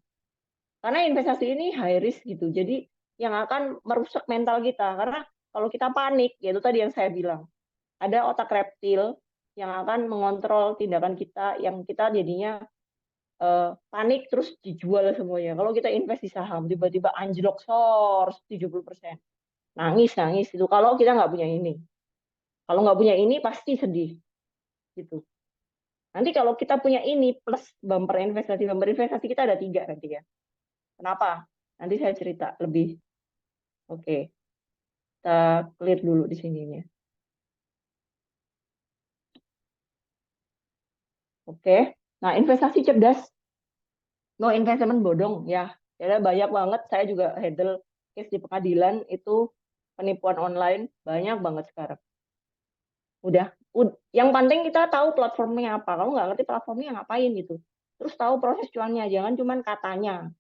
Karena investasi ini high risk gitu. Jadi yang akan merusak mental kita. Karena kalau kita panik, yaitu tadi yang saya bilang, ada otak reptil yang akan mengontrol tindakan kita, yang kita jadinya panik terus dijual semuanya. Kalau kita invest di saham, tiba-tiba anjlok sor 70%. Nangis, nangis itu. Kalau kita nggak punya ini. Kalau nggak punya ini, pasti sedih. Gitu. Nanti kalau kita punya ini, plus bumper investasi kita ada 3 nanti ya. Kenapa? Nanti saya cerita lebih. Oke, kita clear dulu di sininya. Oke, nah investasi cerdas, no investment bodong ya. Ya banyak banget. Saya juga handle case di pengadilan itu penipuan online banyak banget sekarang. Udah, yang penting kita tahu platformnya apa. Kalau nggak ngerti platformnya ngapain gitu. Terus tahu proses cuannya, jangan cuman katanya.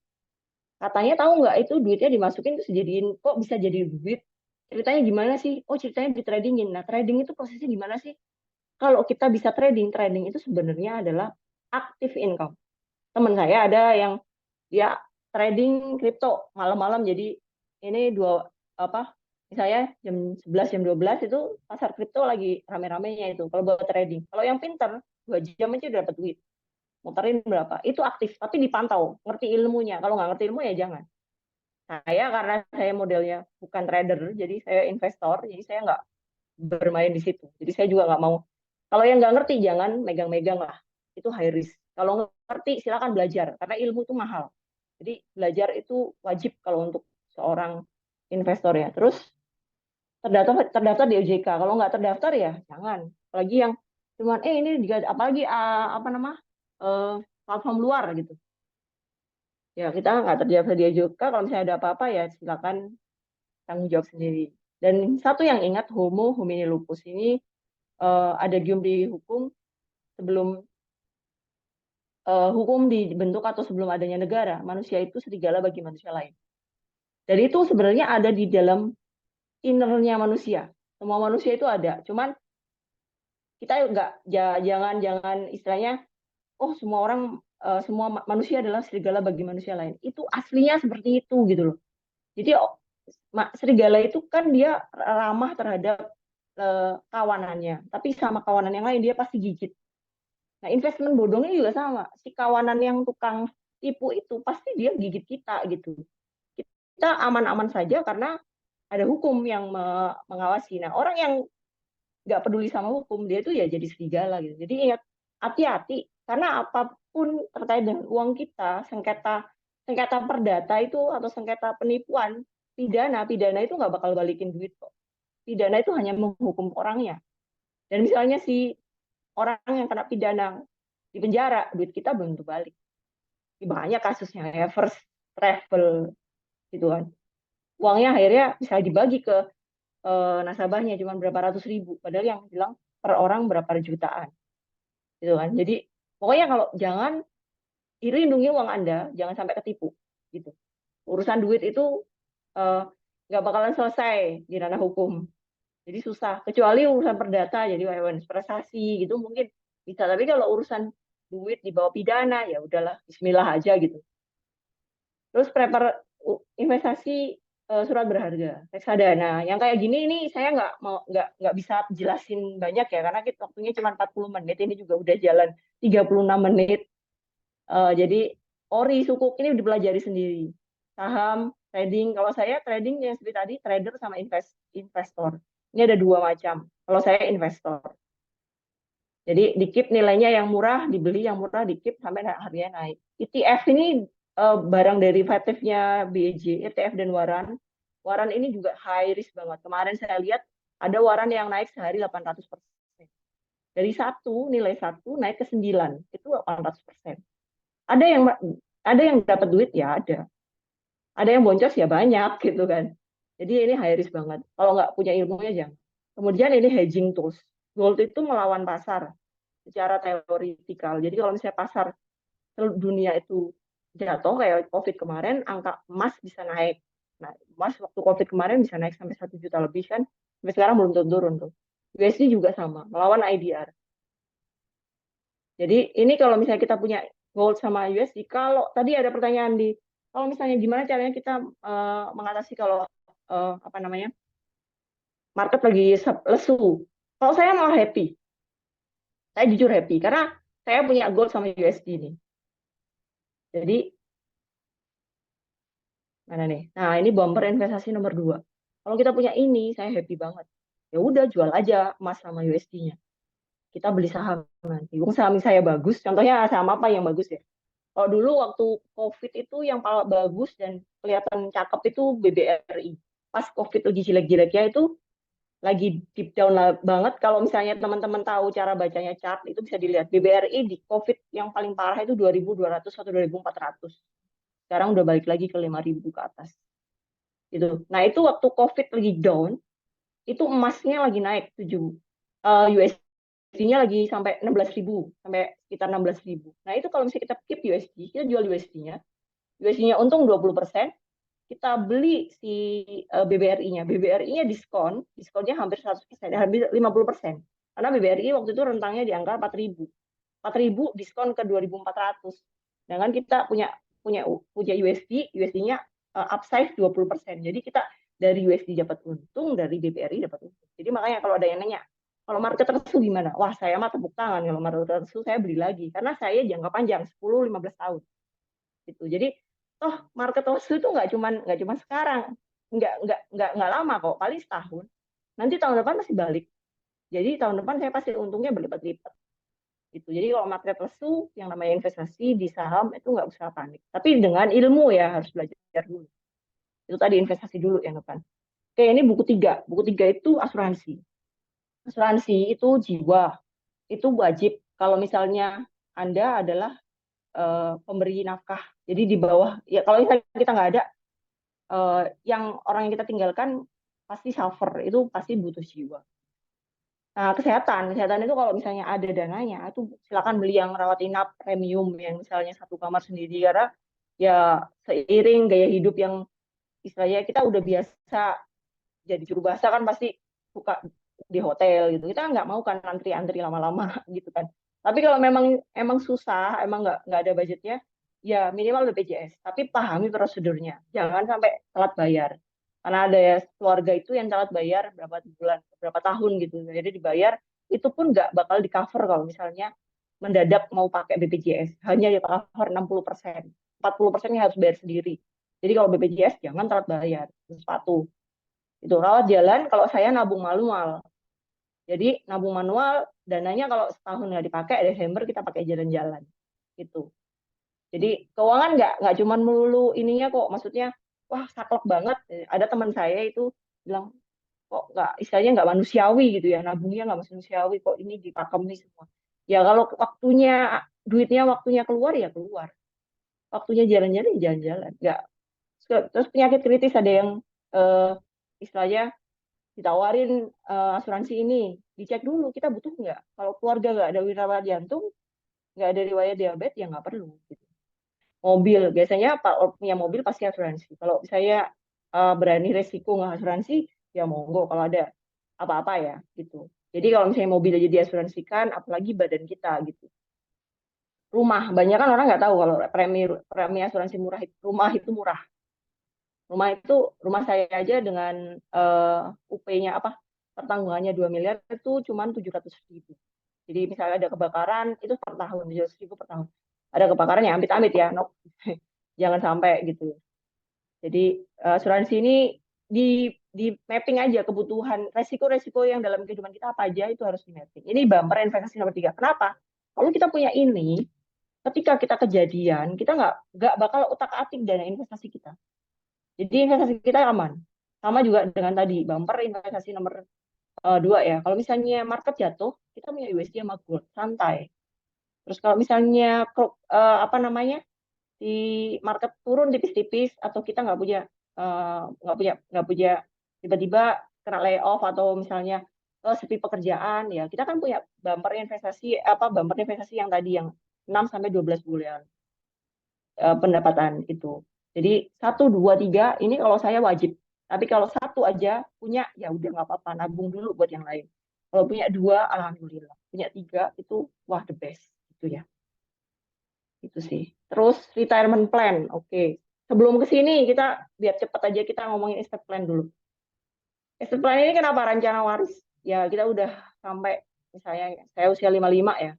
Katanya tahu nggak itu duitnya dimasukin terus dijadiin kok bisa jadi duit. Ceritanya gimana sih? Oh ceritanya di tradingin. Nah trading itu prosesnya gimana sih? Kalau kita bisa trading, trading itu sebenarnya adalah active income. Teman saya ada yang dia trading kripto malam-malam jadi ini dua apa misalnya jam 11 jam 12 itu pasar kripto lagi rame-ramenya itu kalau buat trading. Kalau yang pinter 2 jam aja udah dapat duit. Muterin berapa? Itu aktif tapi dipantau, ngerti ilmunya. Kalau nggak ngerti ilmu ya jangan. Saya karena saya modelnya bukan trader, jadi saya investor, jadi saya nggak bermain di situ. Jadi saya juga nggak mau. Kalau yang nggak ngerti jangan megang-megang lah. Itu high risk. Kalau ngerti silakan belajar karena ilmu itu mahal. Jadi belajar itu wajib kalau untuk seorang investor ya. Terus terdaftar di OJK. Kalau nggak terdaftar ya jangan. Apalagi yang cuman ini apalagi apa nama platform luar gitu. Ya kita nggak terdaftar di OJK. Kalau misalnya ada apa-apa ya silakan tanggung jawab sendiri. Dan satu yang ingat homo homini lupus ini ada gium di hukum sebelum hukum dibentuk atau sebelum adanya negara, manusia itu serigala bagi manusia lain. Dan itu sebenarnya ada di dalam innernya manusia. Semua manusia itu ada. Cuman kita nggak jangan istilahnya, oh semua orang semua manusia adalah serigala bagi manusia lain. Itu aslinya seperti itu gitu loh. Jadi serigala itu kan dia ramah terhadap kawanannya, tapi sama kawanan yang lain dia pasti gigit. Nah, investment bodongnya juga sama. Si kawanan yang tukang tipu itu pasti dia gigit kita gitu. Kita aman-aman saja karena ada hukum yang mengawasi. Nah, orang yang nggak peduli sama hukum, dia itu ya jadi serigala gitu. Jadi ingat, hati-hati karena apapun terkait dengan uang kita, sengketa sengketa perdata itu atau sengketa penipuan, pidana itu nggak bakal balikin duit kok. Pidana itu hanya menghukum orangnya. Dan misalnya si orang yang kena pidana di penjara, duit kita belum tentu balik. Banyak kasusnya ya, first travel gitu kan. Uangnya akhirnya bisa dibagi ke nasabahnya cuma berapa ratus ribu, padahal yang bilang per orang berapa jutaan, gitu kan. Jadi pokoknya kalau jangan lindungi uang Anda, jangan sampai ketipu, gitu. Urusan duit itu nggak bakalan selesai di ranah hukum, jadi susah. Kecuali urusan perdata, jadi hewan prestasi gitu mungkin bisa. Tapi kalau urusan duit di bawah pidana, ya udahlah, Bismillah aja gitu. Terus prepare investasi surat berharga, reksadana. Yang kayak gini ini saya nggak bisa jelasin banyak ya karena kita waktunya cuma 40 menit. Ini juga udah jalan 36 menit. Jadi ori sukuk ini dipelajari sendiri. Saham, trading. Kalau saya trading yang seperti tadi trader sama investor. Ini ada dua macam. Kalau saya investor. Jadi dikip nilainya yang murah, dibeli yang murah, dikip sampai harganya naik. ETF ini barang derivatifnya BEJ, ETF dan waran. Waran ini juga high risk banget. Kemarin saya lihat ada waran yang naik sehari 800%. Dari nilai satu naik ke 9, itu 800%. Ada yang dapat duit ya ada. Ada yang boncos ya banyak gitu kan. Jadi ini high risk banget. Kalau nggak punya ilmunya jangan. Kemudian ini hedging tools. Gold itu melawan pasar secara teoritikal. Jadi kalau misalnya pasar seluruh dunia itu jatuh kayak COVID kemarin, angka emas bisa naik. Nah, emas waktu COVID kemarin bisa naik sampai 1 juta lebih kan. Sampai sekarang belum turun tuh. USD juga sama, melawan IDR. Jadi ini kalau misalnya kita punya gold sama USD, kalau tadi ada pertanyaan kalau misalnya gimana caranya kita mengatasi kalau apa namanya market lagi lesu. Kalau saya malah happy, saya jujur happy karena saya punya gold sama USD nih. Jadi mana nih? Nah ini bumper investasi nomor 2. Kalau kita punya ini, saya happy banget. Ya udah jual aja emas sama USD-nya. Kita beli saham nanti. Saham saya bagus. Contohnya saham apa yang bagus ya? Kalau dulu waktu COVID itu yang paling bagus dan kelihatan cakep itu BBRI. Pas COVID lagi jelek-jeleknya itu lagi deep down banget. Kalau misalnya teman-teman tahu cara bacanya chart, itu bisa dilihat. BBRI di COVID yang paling parah itu 2.200 atau 2.400. Sekarang udah balik lagi ke 5.000 ke atas. Gitu. Nah itu waktu COVID lagi down, itu emasnya lagi naik 7. USD-nya lagi sampai 16.000, sampai sekitar 16.000. Nah itu kalau misalnya kita keep USD, kita jual USD-nya, USD-nya untung 20%, kita beli si BBRI-nya. BBRI-nya diskonnya hampir 100%, hampir 50%. Karena BBRI waktu itu rentangnya di angka 4.000. 4.000 diskon ke 2.400. Dengan kita punya USD, USD-nya upsize 20%. Jadi kita dari USD dapat untung, dari BBRI dapat untung. Jadi makanya kalau ada yang nanya, kalau market tersu gimana? Wah, saya mah tepuk tangan. Kalau market tersu saya beli lagi. Karena saya jangka panjang, 10-15 tahun. Gitu. Jadi toh market tersu itu nggak cuma sekarang, nggak lama kok, paling setahun. Nanti tahun depan masih balik. Jadi tahun depan saya pasti untungnya berlipat-lipat. Gitu. Jadi kalau market lesu, yang namanya investasi di saham itu nggak usah panik. Tapi dengan ilmu ya, harus belajar dulu. Itu tadi investasi dulu yang depan. Oke, ini buku 3. Buku 3 itu asuransi. Asuransi itu jiwa. Itu wajib kalau misalnya Anda adalah pemberi nafkah. Jadi di bawah, ya kalau misalnya kita nggak ada, yang orang yang kita tinggalkan pasti suffer. Itu pasti butuh jiwa. Nah, kesehatan itu kalau misalnya ada dananya, itu silakan beli yang rawat inap premium yang misalnya satu kamar sendiri karena ya seiring gaya hidup yang istilahnya kita udah biasa jadi juru bahasa kan pasti suka di hotel gitu. Kita nggak mau kan antri-antri lama-lama gitu kan. Tapi kalau memang emang susah, emang nggak ada budgetnya, ya minimal BPJS. Tapi pahami prosedurnya, jangan sampai telat bayar. Karena ada ya keluarga itu yang telat bayar berapa bulan, berapa tahun gitu. Jadi dibayar itu pun nggak bakal di cover kalau misalnya mendadak mau pakai BPJS. Hanya di cover 60%. 40%-nya harus bayar sendiri. Jadi kalau BPJS jangan telat bayar. Sepatu. Itu rawat jalan kalau saya nabung manual. Jadi nabung manual dananya kalau setahun nggak dipakai Desember kita pakai jalan-jalan gitu. Jadi keuangan nggak cuman melulu ininya kok, maksudnya wah saklek banget. Ada teman saya itu bilang kok nggak istilahnya nggak manusiawi gitu ya, nabungnya nggak manusiawi kok ini dipakem nih semua. Ya kalau waktunya duitnya waktunya keluar ya keluar, waktunya jalan-jalan ya jalan-jalan. Nggak terus penyakit kritis ada yang eh, istilahnya ditawarin asuransi ini, dicek dulu kita butuh nggak. Kalau keluarga nggak ada wirawat jantung, nggak ada riwayat diabetes, ya nggak perlu. Gitu. Mobil, biasanya Pak punya mobil pasti asuransi. Kalau saya berani resiko nggak asuransi, ya monggo kalau ada apa-apa ya gitu. Jadi kalau misalnya mobil aja diasuransikan, apalagi badan kita gitu. Rumah, banyak kan orang nggak tahu kalau premi premi asuransi murah itu, rumah itu murah. Rumah saya aja dengan UP-nya apa pertanggungannya 2 miliar itu cuma 700.000. Jadi misalnya ada kebakaran itu per tahun 700.000 per tahun. Ada kebakaran ya amit-amit ya, no. Jangan sampai gitu. Jadi asuransi ini di mapping aja kebutuhan resiko-resiko yang dalam kehidupan kita apa aja itu harus di mapping. Ini bumper investasi nomor 3. Kenapa? Kalau kita punya ini, ketika kita kejadian, kita nggak bakal utak-atik dana investasi kita. Jadi investasi kita aman. Sama juga dengan tadi, bumper investasi nomor 2 ya. Kalau misalnya market jatuh, kita punya USD sama gold, santai. Terus kalau misalnya apa namanya di market turun tipis-tipis atau kita nggak punya tiba-tiba kena layoff atau misalnya sepi pekerjaan ya kita kan punya bumper investasi yang tadi yang 6 sampai 12 bulan pendapatan itu. Jadi 1, 2, 3 ini kalau saya wajib. Tapi kalau satu aja punya ya udah nggak apa-apa, nabung dulu buat yang lain. Kalau punya 2, alhamdulillah. Punya 3 itu wah the best gitu ya. Itu sih. Terus retirement plan, oke. Sebelum ke sini kita biar cepat aja kita ngomongin estate plan dulu. Estate plan ini kenapa rencana waris? Ya kita udah sampai misalnya saya usia 55 ya.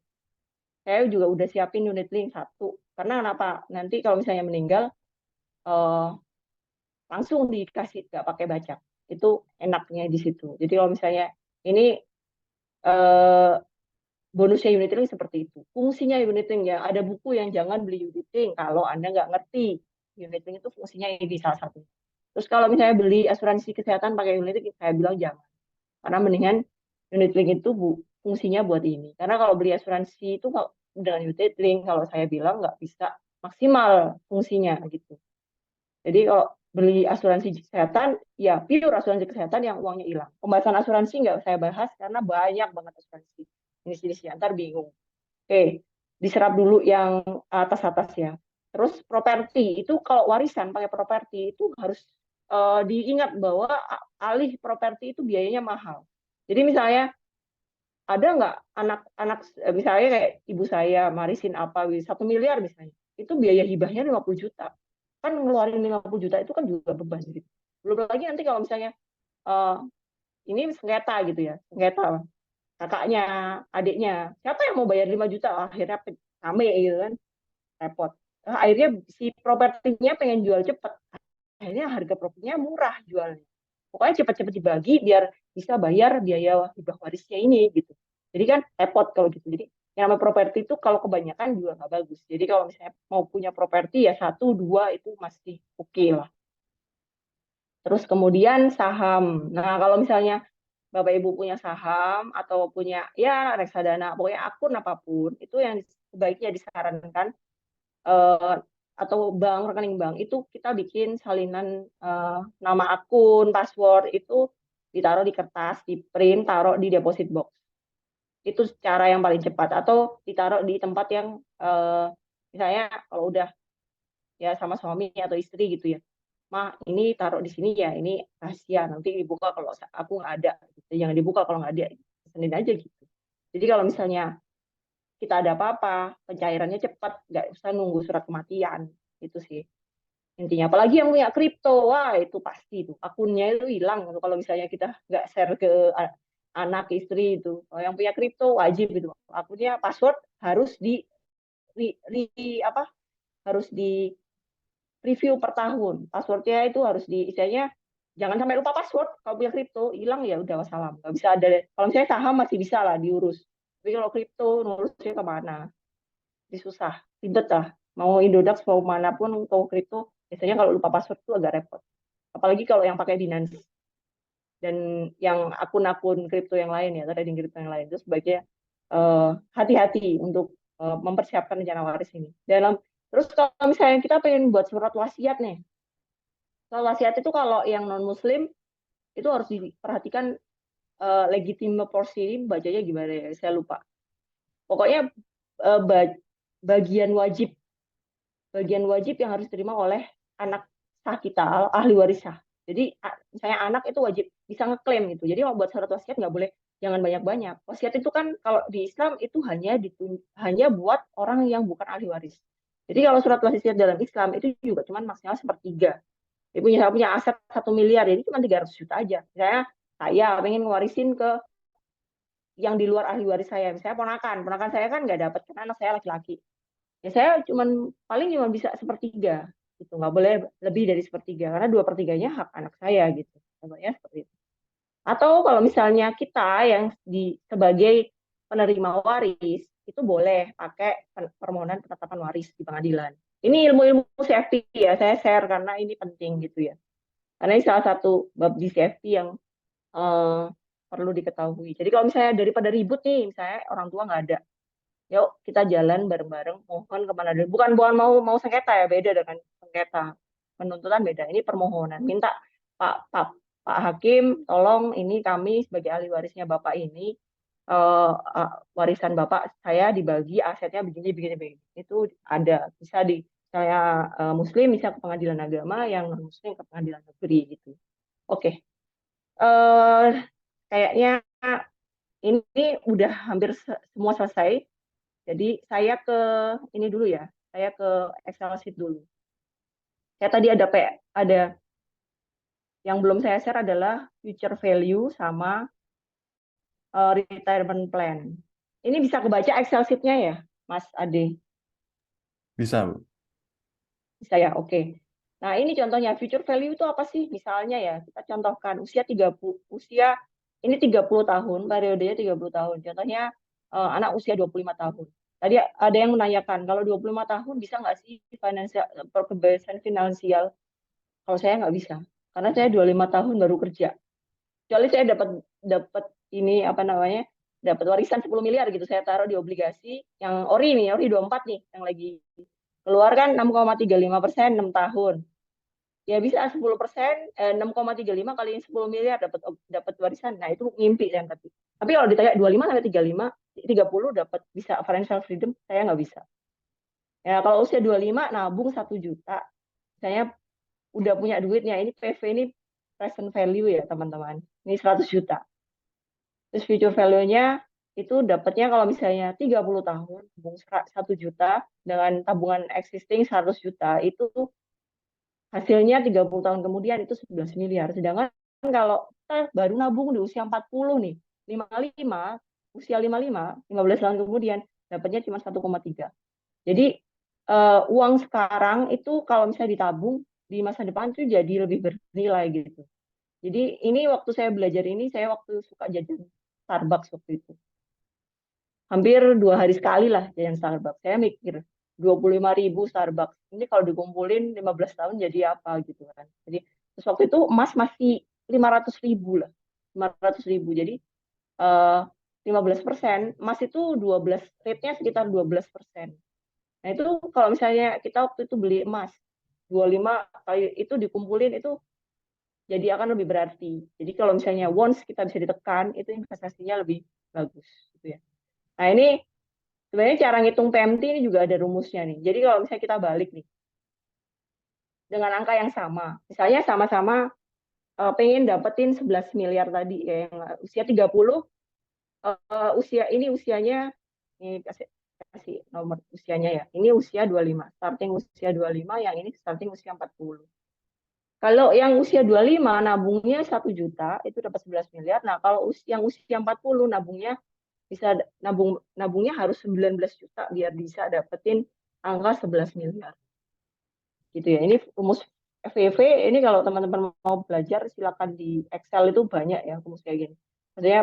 Saya juga udah siapin unit link 1. Karena kenapa? Nanti kalau misalnya meninggal eh, langsung dikasih nggak pakai baca. Itu enaknya di situ. Jadi kalau misalnya ini eh, bonusnya unit link seperti itu. Fungsinya unit link ya, ada buku yang jangan beli unit link kalau Anda nggak ngerti. Unit link itu fungsinya ini salah satu. Terus kalau misalnya beli asuransi kesehatan pakai unit link, saya bilang jangan. Karena mendingan unit link itu fungsinya buat ini. Karena kalau beli asuransi itu kalau dengan unit link, kalau saya bilang nggak bisa maksimal fungsinya gitu. Jadi kalau beli asuransi kesehatan, ya pure asuransi kesehatan yang uangnya hilang. Pembahasan asuransi nggak saya bahas karena banyak banget asuransi. Jenis-jenisnya, ntar bingung. Oke, diserap dulu yang atas-atas ya. Terus properti, itu kalau warisan pakai properti itu harus diingat bahwa alih properti itu biayanya mahal. Jadi misalnya ada nggak anak-anak misalnya kayak ibu saya marisin apa 1 miliar misalnya, itu biaya hibahnya 50 juta. Kan ngeluarin 50 juta itu kan juga beban gitu. Belum lagi nanti kalau misalnya eh, ini sengketa gitu ya, sengketa kakaknya, adiknya, siapa yang mau bayar 5 juta? Akhirnya rame gitu kan, repot. Nah, akhirnya si propertinya pengen jual cepat, akhirnya harga propertinya murah jualnya. Pokoknya cepat-cepat dibagi biar bisa bayar biaya hibah warisnya ini gitu. Jadi kan repot kalau gitu. Jadi yang namanya properti itu kalau kebanyakan juga nggak bagus. Jadi kalau misalnya mau punya properti ya 1, 2 itu masih oke lah. Terus kemudian saham. Nah kalau misalnya Bapak Ibu punya saham atau punya ya reksadana, pokoknya akun apapun, itu yang sebaiknya disarankan eh, atau bank rekening bank itu kita bikin salinan nama akun, password itu ditaruh di kertas, di print, taruh di deposit box. Itu cara yang paling cepat atau ditaruh di tempat yang misalnya kalau udah ya sama suami atau istri gitu ya. mah ini taruh di sini ya, ini rahasia, nanti dibuka kalau aku nggak ada, gitu. Jangan dibuka kalau nggak ada, pesenin aja gitu. Jadi kalau misalnya kita ada apa-apa, pencairannya cepat, nggak usah nunggu surat kematian, itu sih intinya. Apalagi yang punya kripto, wah itu pasti tuh akunnya itu hilang kalau misalnya kita nggak share ke anak istri itu. Kalau yang punya kripto wajib itu akunnya password harus apa harus di review per tahun. Passwordnya itu harus di istilahnya jangan sampai lupa password. Kalau punya kripto hilang ya udah wassalam. Nggak bisa ada. Kalau misalnya saham masih bisa lah diurus. Tapi kalau kripto ngurusnya kemana? Jadi susah, ribet lah. Mau Indodax mau manapun mau kripto, biasanya kalau lupa password itu agak repot. Apalagi kalau yang pakai Binance dan yang akun-akun kripto yang lain ya, trading kripto yang lain itu sebaiknya hati-hati untuk mempersiapkan rencana waris ini. Terus kalau misalnya kita pengen buat surat wasiat nih, kalau wasiat itu kalau yang non Muslim itu harus diperhatikan legitime porsi bacanya gimana ya, saya lupa. Pokoknya eh, bagian wajib yang harus diterima oleh anak sah kita, ahli waris sah. Jadi misalnya anak itu wajib bisa ngeklaim gitu. Jadi kalau buat syarat wasiat nggak boleh, jangan banyak-banyak. Wasiat itu kan kalau di Islam itu hanya buat orang yang bukan ahli waris. Jadi kalau surat wasiat dalam Islam itu juga cuma maksimal sepertiga. Dia punya aset 1 miliar, jadi cuma 300 juta aja. Misalnya saya pengen ngewarisin ke yang di luar ahli waris saya, misalnya ponakan saya kan nggak dapat karena anak saya laki-laki. Ya saya paling cuma bisa sepertiga, gitu. Nggak boleh lebih dari sepertiga karena 2/3-nya hak anak saya gitu. Contohnya seperti itu. Atau kalau misalnya kita yang sebagai penerima waris itu boleh pakai permohonan penetapan waris di pengadilan. Ini ilmu-ilmu CFP ya, saya share karena ini penting gitu ya. Karena ini salah satu bab di CFP yang eh, perlu diketahui. Jadi kalau misalnya daripada ribut nih, misalnya orang tua nggak ada, yuk kita jalan bareng-bareng mohon kemana dulu. Bukan mau mau sengketa ya, beda dengan sengketa. Penuntutan beda. Ini permohonan. Minta Pak Pak Pak Hakim, tolong ini kami sebagai ahli warisnya Bapak ini warisan Bapak saya dibagi asetnya begini begini begini. Itu ada bisa di saya Muslim bisa ke pengadilan agama, yang non Muslim ke pengadilan negeri gitu. Oke. eh Kayaknya ini udah hampir semua selesai. Jadi saya ke ini dulu ya. Saya ke Excel sheet dulu. Saya tadi ada yang belum saya share adalah future value sama retirement plan. Ini bisa kebaca Excel sheet-nya ya, Mas Ade? Bisa, Bu. Bisa ya, oke. Nah, ini contohnya future value itu apa sih? Misalnya ya, kita contohkan usia ini 30 tahun, periodenya 30 tahun. Contohnya anak usia 25 tahun. Tadi ada yang menanyakan, kalau 25 tahun bisa nggak sih kebebasan finansial? Kalau saya nggak bisa, karena saya 25 tahun baru kerja. Kecuali saya dapat dapat ini apa namanya, dapat warisan 10 miliar gitu, saya taruh di obligasi yang ori 24 nih, yang lagi keluar kan 6,35% 6 tahun. Ya bisa 10%, 6,35 kali 10 miliar dapat dapat warisan. Nah, itu mimpi kan Tapi kalau ditanya 25 sampai 35, 30 dapat bisa financial freedom, saya nggak bisa. Ya, kalau usia 25 nabung 1 juta. Saya udah punya duitnya. Ini PV ini present value ya, teman-teman. Ini 100 juta. Terus future value-nya itu dapatnya kalau misalnya 30 tahun, tabung 1 juta dengan tabungan existing 100 juta, itu hasilnya 30 tahun kemudian itu 11 miliar. Sedangkan kalau kita baru nabung di usia 40 nih, 55, usia 55, 15 tahun kemudian dapatnya cuma 1,3. Jadi uang sekarang itu kalau misalnya ditabung di masa depan itu jadi lebih bernilai gitu. Jadi ini waktu saya belajar ini, saya waktu suka jajan Starbucks waktu itu. Hampir 2 hari sekali lah jajan Starbucks. Saya mikir, 25.000 Starbucks. Ini kalau dikumpulin 15 tahun jadi apa gitu kan. Jadi terus waktu itu emas masih 500.000 lah. 500.000. Jadi eh, 15%, emas itu 12, rate-nya sekitar 12%. Nah itu kalau misalnya kita waktu itu beli emas, 25 kali itu dikumpulin itu jadi akan lebih berarti. Jadi kalau misalnya once kita bisa ditekan, itu investasinya lebih bagus. Gitu ya. Nah ini sebenarnya cara ngitung PMT ini juga ada rumusnya nih. Jadi kalau misalnya kita balik nih, dengan angka yang sama. Misalnya sama-sama pengen dapetin 11 miliar tadi ya, yang usia 30, usianya ini kasih nomor usianya ya. Ini usia 25, starting usia 25, yang ini starting usia 40. Kalau yang usia 25 nabungnya 1 juta itu dapat 11 miliar. Nah, kalau yang usia 40 nabungnya bisa nabungnya harus 19 juta biar bisa dapetin angka 11 miliar. Gitu ya. Ini rumus FVV, ini kalau teman-teman mau belajar silakan di Excel, itu banyak ya rumus kayak gini. Maksudnya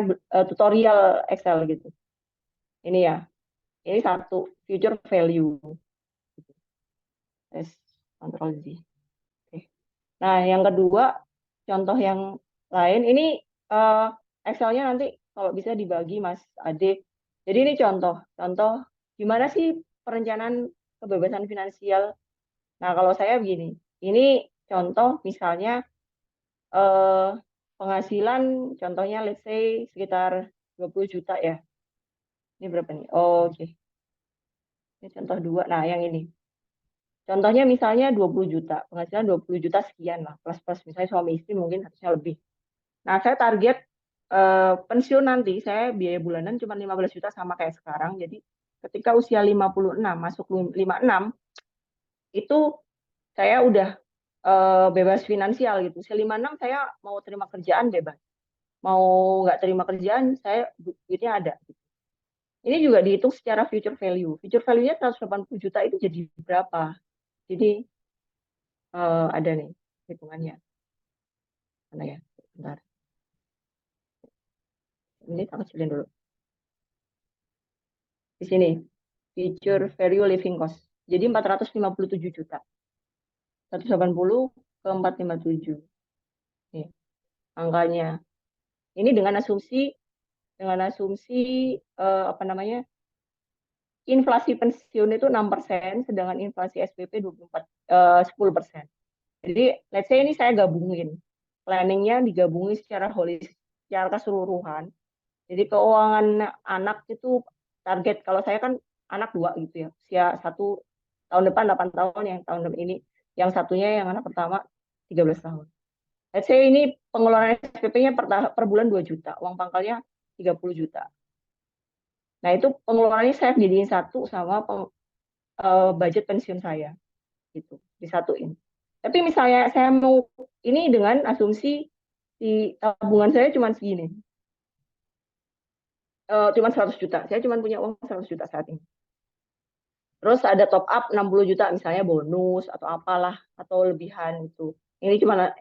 tutorial Excel gitu. Ini ya. Ini satu, future value. Tes Ctrl Z. Oke. Nah, yang kedua, contoh yang lain, ini Excel-nya nanti kalau bisa dibagi Mas Ade. Jadi ini contoh gimana sih perencanaan kebebasan finansial. Nah, kalau saya begini, ini contoh misalnya eh, penghasilan contohnya let's say sekitar 20 juta ya. Ini berapa nih? Oh, oke. Ini contoh dua. Nah, yang ini. Contohnya misalnya 20 juta, penghasilan 20 juta sekian lah, plus-plus. Misalnya suami istri mungkin harusnya lebih. Nah, saya target pensiun nanti, saya biaya bulanan cuma 15 juta sama kayak sekarang. Jadi ketika usia 56, masuk 56, itu saya udah bebas finansial gitu. Usia 56 saya mau terima kerjaan bebas. Mau nggak terima kerjaan, saya duitnya ada. Ini juga dihitung secara future value. Future value-nya 180 juta itu jadi berapa? Jadi ada nih hitungannya. Mana ya? Bentar. Ini tak kecilin dulu. Di sini, future value living cost. Jadi 457 juta. 180 ke 457. Nih, angkanya. Ini dengan asumsi apa namanya? Inflasi pensiun itu 6%, sedangkan inflasi SPP 10%. Jadi, let's say ini saya gabungin. Planningnya digabungin secara holistik, secara keseluruhan. Jadi keuangan anak itu target, kalau saya kan anak dua gitu ya, usia satu tahun depan 8 tahun, yang tahun ini, yang satunya yang anak pertama 13 tahun. Let's say ini pengeluaran SPP-nya per bulan 2 juta, uang pangkalnya 30 juta. Nah itu pengeluarannya saya jadiin satu sama budget pensiun saya, gitu, disatuin. Tapi misalnya saya mau ini dengan asumsi di tabungan saya cuma segini, cuma 100 juta, saya cuma punya uang 100 juta saat ini. Terus ada top up 60 juta misalnya bonus atau apalah atau lebihan itu. Ini cuma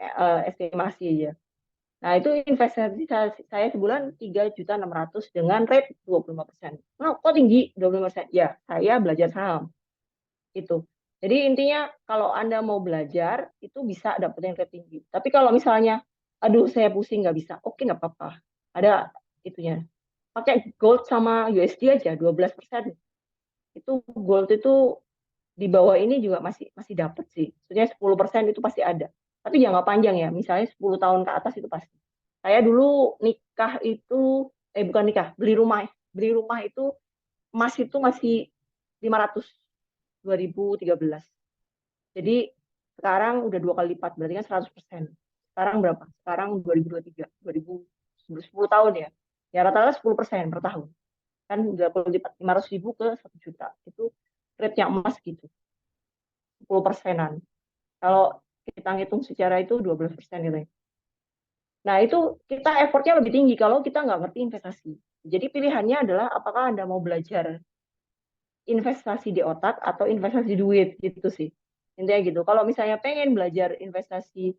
estimasi aja. Nah, itu investasi saya sebulan 3.600.000 dengan rate 25%. Nah, kok tinggi 25%? Ya, saya belajar saham. Itu. Jadi intinya kalau Anda mau belajar itu bisa dapetin rate tinggi. Tapi kalau misalnya aduh saya pusing nggak bisa. Oke, nggak apa-apa. Ada itunya. Pakai gold sama USD aja 12%. Itu gold itu di bawah ini juga masih masih dapat sih. Maksudnya 10% itu pasti ada. Tapi jangka panjang ya, misalnya 10 tahun ke atas itu pasti. Saya dulu nikah itu, bukan nikah, beli rumah. Beli rumah itu, emas itu masih 500, 2013. Jadi sekarang udah 2 kali lipat, berarti kan 100%. Sekarang berapa? Sekarang 2023, 10 tahun ya. Ya rata-rata 10% per tahun. Kan udah 500.000 ke 1 juta. Itu rate-nya emas gitu. 10%-an. Kalau kita ngitung secara itu 12% gitu ya. Nah, itu kita effortnya lebih tinggi kalau kita nggak ngerti investasi. Jadi pilihannya adalah apakah Anda mau belajar investasi di otak atau investasi duit gitu sih. Intinya gitu. Kalau misalnya pengen belajar investasi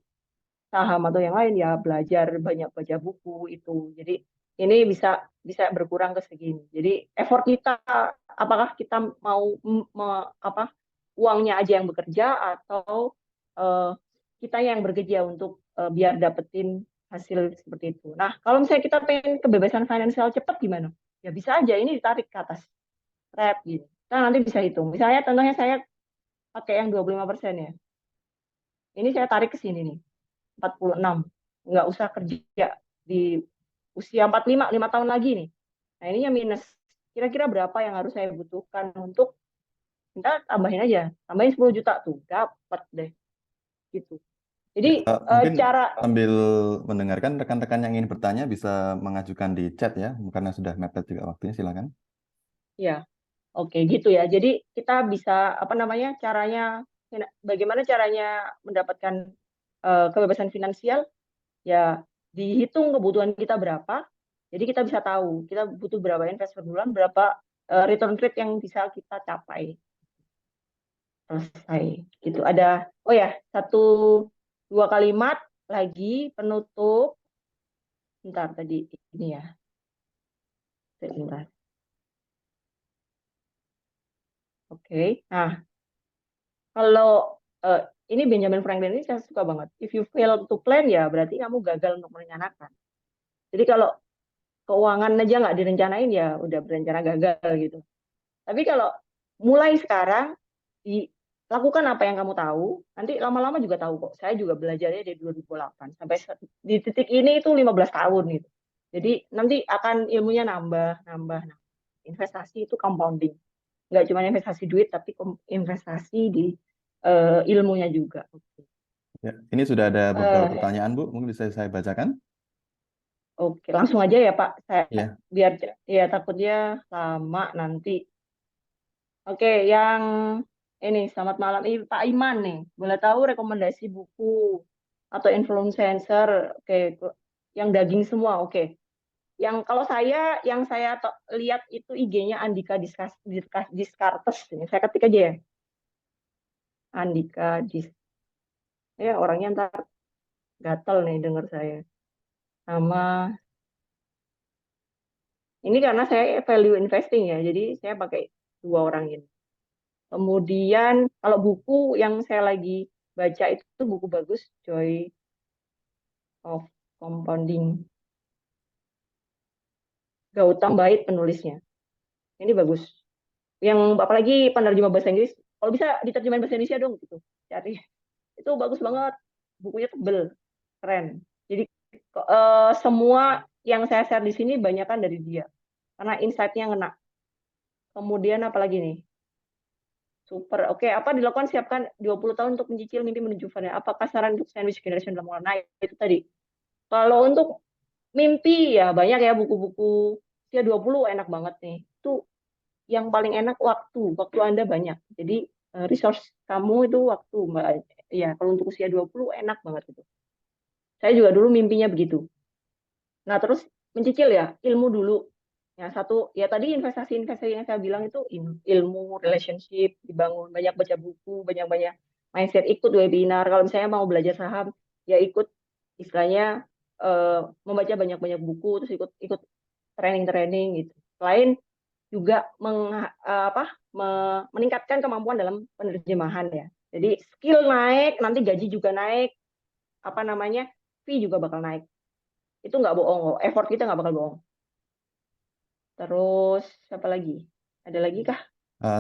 saham atau yang lain ya belajar banyak baca buku itu. Jadi ini bisa bisa berkurang ke segini. Jadi effort kita apakah kita mau apa uangnya aja yang bekerja atau uh, kita yang bekerja untuk biar dapetin hasil seperti itu. Nah, kalau misalnya kita pengen kebebasan finansial cepat gimana? Ya bisa aja ini ditarik ke atas, rate gitu. Kita nanti bisa hitung. Misalnya contohnya saya pakai yang 25% ya. Ini saya tarik ke sini nih, 46. Nggak usah kerja di usia 45, 5 tahun lagi nih. Nah, ininya minus. Kira-kira berapa yang harus saya butuhkan untuk, kita tambahin aja. Tambahin 10 juta tuh, dapat deh. gitu. Jadi Mungkin cara sambil mendengarkan rekan-rekan yang ingin bertanya bisa mengajukan di chat ya, karena sudah mepet juga waktunya, silakan. ya oke gitu ya. Jadi kita bisa apa namanya caranya bagaimana caranya mendapatkan kebebasan finansial ya dihitung kebutuhan kita berapa. Jadi kita bisa tahu kita butuh berapa invest per bulan, berapa return rate yang bisa kita capai. Selesai gitu. Ada oh ya satu dua kalimat lagi penutup. Bentar tadi ini ya. Sebentar. Oke. Nah, kalau eh, ini Benjamin Franklin ini saya suka banget. If you fail to plan ya berarti kamu gagal untuk merencanakan. Jadi kalau keuangan aja nggak direncanain ya udah berencana gagal gitu. Tapi kalau mulai sekarang lakukan apa yang kamu tahu, nanti lama-lama juga tahu kok. Saya juga belajarnya dari 2008 sampai di titik ini itu 15 tahun gitu. Jadi nanti akan ilmunya nambah, nambah, nambah. Investasi itu compounding. Nggak cuma investasi duit, tapi investasi di ilmunya juga. Oke. Ya, ini sudah ada beberapa Eh, pertanyaan, Bu. Mungkin bisa saya bacakan? oke, langsung aja ya Pak. Saya Ya. biar ya takutnya lama nanti. Oke, yang ini selamat malam Pak Iman nih. Boleh tahu rekomendasi buku atau influencer oke yang daging semua. Oke. Yang kalau yang saya lihat itu IG-nya Andika Diskartes. Ini saya ketik aja ya. Andika ya orangnya ntar gatel nih denger saya. Sama ini karena saya value investing ya. Jadi saya pakai dua orang ini. Kemudian kalau buku yang saya lagi baca itu buku bagus, Joy of Compounding. Gautam Bait penulisnya. Ini bagus. Yang apalagi penerjemah bahasa Inggris, kalau bisa diterjemahin bahasa Indonesia dong gitu. Cari. Itu bagus banget. Bukunya tebel, keren. Jadi semua yang saya share di sini banyak kan dari dia. Karena insight-nya ngena. Kemudian apalagi nih? Super. Oke, apa dilakukan siapkan 20 tahun untuk mencicil mimpi menuju final. Apakah saran untuk sandwich generation dalam warna? Nah, itu tadi. Kalau untuk mimpi ya banyak ya buku-buku usia 20 enak banget nih. Itu yang paling enak waktu Anda banyak. Jadi resource kamu itu waktu, Mbak. Ya, kalau untuk usia 20 enak banget itu. Saya juga dulu mimpinya begitu. Nah, terus mencicil ya, ilmu dulu. Ya, satu, ya tadi investasi-investasi yang saya bilang itu ilmu, relationship, dibangun, banyak baca buku, banyak-banyak mindset, ikut webinar. Kalau misalnya mau belajar saham, ya ikut istilahnya membaca banyak-banyak buku, terus ikut ikut training-training gitu. Selain juga meningkatkan kemampuan dalam penerjemahan ya. Jadi skill naik, nanti gaji juga naik, apa namanya, fee juga bakal naik. Itu nggak bohong kok, effort kita nggak bakal bohong. Terus apa lagi? Ada lagi kah?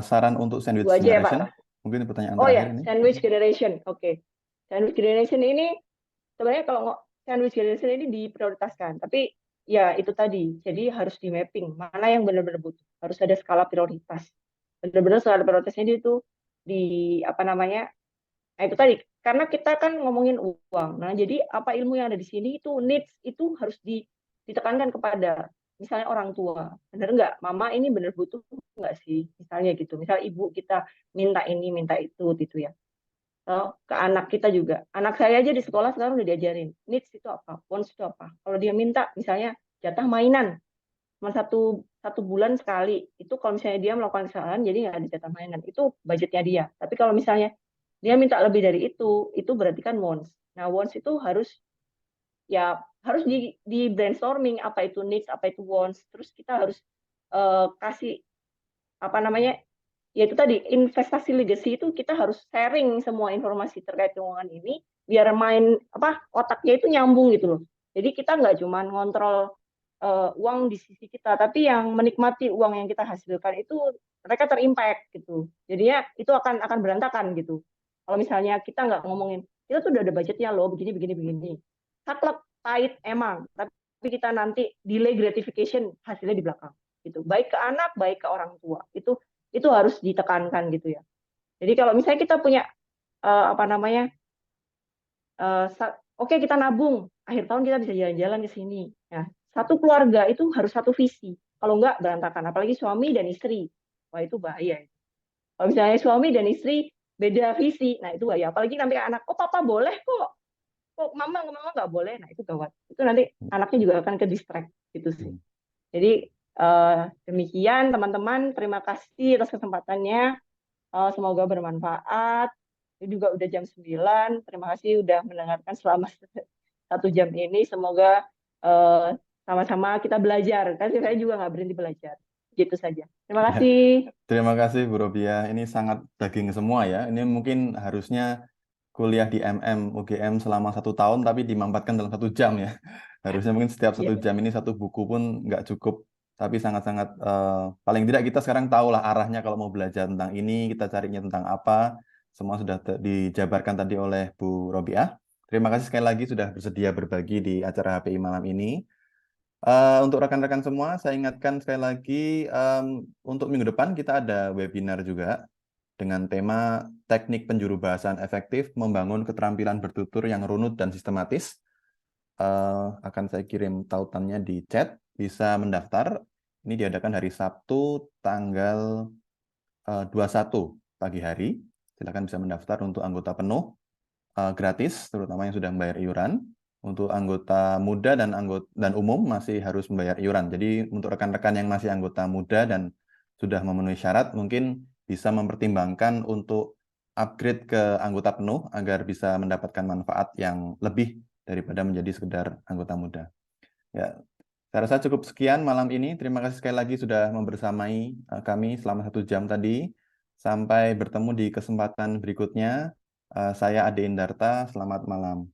Saran untuk sandwich Dua aja ya generation, Pak. mungkin pertanyaan Oh terakhir ya, ini. sandwich generation. Oke. Sandwich generation ini sebenarnya kalau sandwich generation ini diprioritaskan, tapi ya itu tadi. Jadi harus di mapping mana yang benar-benar butuh. Harus ada skala prioritas. Benar-benar skala prioritasnya itu di apa namanya? Nah, itu tadi. Karena kita kan ngomongin uang. Nah, jadi apa ilmu yang ada di sini itu needs itu harus ditekankan kepada misalnya orang tua. Benar nggak? Mama ini benar butuh nggak sih? Misalnya gitu. Misal ibu kita minta ini, minta itu gitu ya. Atau ke anak kita juga. Anak saya aja di sekolah sekarang udah diajarin. Needs itu apa? Wants itu apa? Kalau dia minta misalnya jatah mainan cuma satu bulan sekali itu kalau misalnya dia melakukan kesalahan jadi nggak ada jatah mainan itu budgetnya dia tapi kalau misalnya dia minta lebih dari itu berarti kan wants. Nah, wants itu harus di brainstorming apa itu needs, apa itu wants. Terus kita harus kasih apa namanya? Ya itu tadi investasi legacy itu kita harus sharing semua informasi terkait keuangan ini biar main apa otaknya itu nyambung gitu loh. Jadi kita nggak cuma ngontrol uang di sisi kita, tapi yang menikmati uang yang kita hasilkan itu mereka terimpact gitu. Jadinya itu akan berantakan gitu. Kalau misalnya kita nggak ngomongin, kita tuh udah ada budgetnya loh, begini, begini, begini. Saklek, pahit emang, tapi kita nanti delay gratification hasilnya di belakang. Gitu. Baik ke anak, baik ke orang tua. Itu harus ditekankan gitu ya. Jadi kalau misalnya kita punya apa namanya oke kita nabung, akhir tahun kita bisa jalan-jalan ke sini. Nah, satu keluarga itu harus satu visi. Kalau enggak berantakan, apalagi suami dan istri. Wah, itu bahaya. Kalau misalnya suami dan istri beda visi, nah itu bahaya. Apalagi nanti anak, oh papa boleh kok mama nggak boleh. Nah itu gawat. Itu nanti anaknya juga akan ke distract gitu sih. Hmm. Jadi demikian teman-teman, terima kasih atas kesempatannya. Semoga bermanfaat. Ini juga udah jam 9. Terima kasih udah mendengarkan selama 1 jam ini. Semoga sama-sama kita belajar. Karena saya juga nggak berhenti belajar. Gitu saja. Terima Ya, kasih. terima kasih Bu Robiah. Ini sangat daging semua ya. Ini mungkin harusnya kuliah di UGM selama 1 tahun, tapi dimampatkan dalam 1 jam ya. Harusnya mungkin setiap Iya, 1 jam ini satu buku pun nggak cukup. Tapi sangat-sangat paling tidak kita sekarang tahulah arahnya kalau mau belajar tentang ini, kita carinya tentang apa. Semua sudah dijabarkan tadi oleh Bu Robiah. Terima kasih sekali lagi sudah bersedia berbagi di acara HPI malam ini. Untuk rekan-rekan semua, saya ingatkan sekali lagi, untuk minggu depan kita ada webinar juga dengan tema Teknik Penjuru Bahasan Efektif Membangun Keterampilan Bertutur yang Runut dan Sistematis. Akan saya kirim tautannya di chat, bisa mendaftar. Ini diadakan hari Sabtu tanggal 21 pagi hari. Silakan bisa mendaftar untuk anggota penuh, gratis, terutama yang sudah membayar iuran. Untuk anggota muda dan umum masih harus membayar iuran. Jadi untuk rekan-rekan yang masih anggota muda dan sudah memenuhi syarat, mungkin bisa mempertimbangkan untuk upgrade ke anggota penuh agar bisa mendapatkan manfaat yang lebih daripada menjadi sekedar anggota muda. Ya, saya rasa cukup sekian malam ini. Terima kasih sekali lagi sudah membersamai kami selama 1 jam tadi. Sampai bertemu di kesempatan berikutnya. Saya Ade Indarta, selamat malam.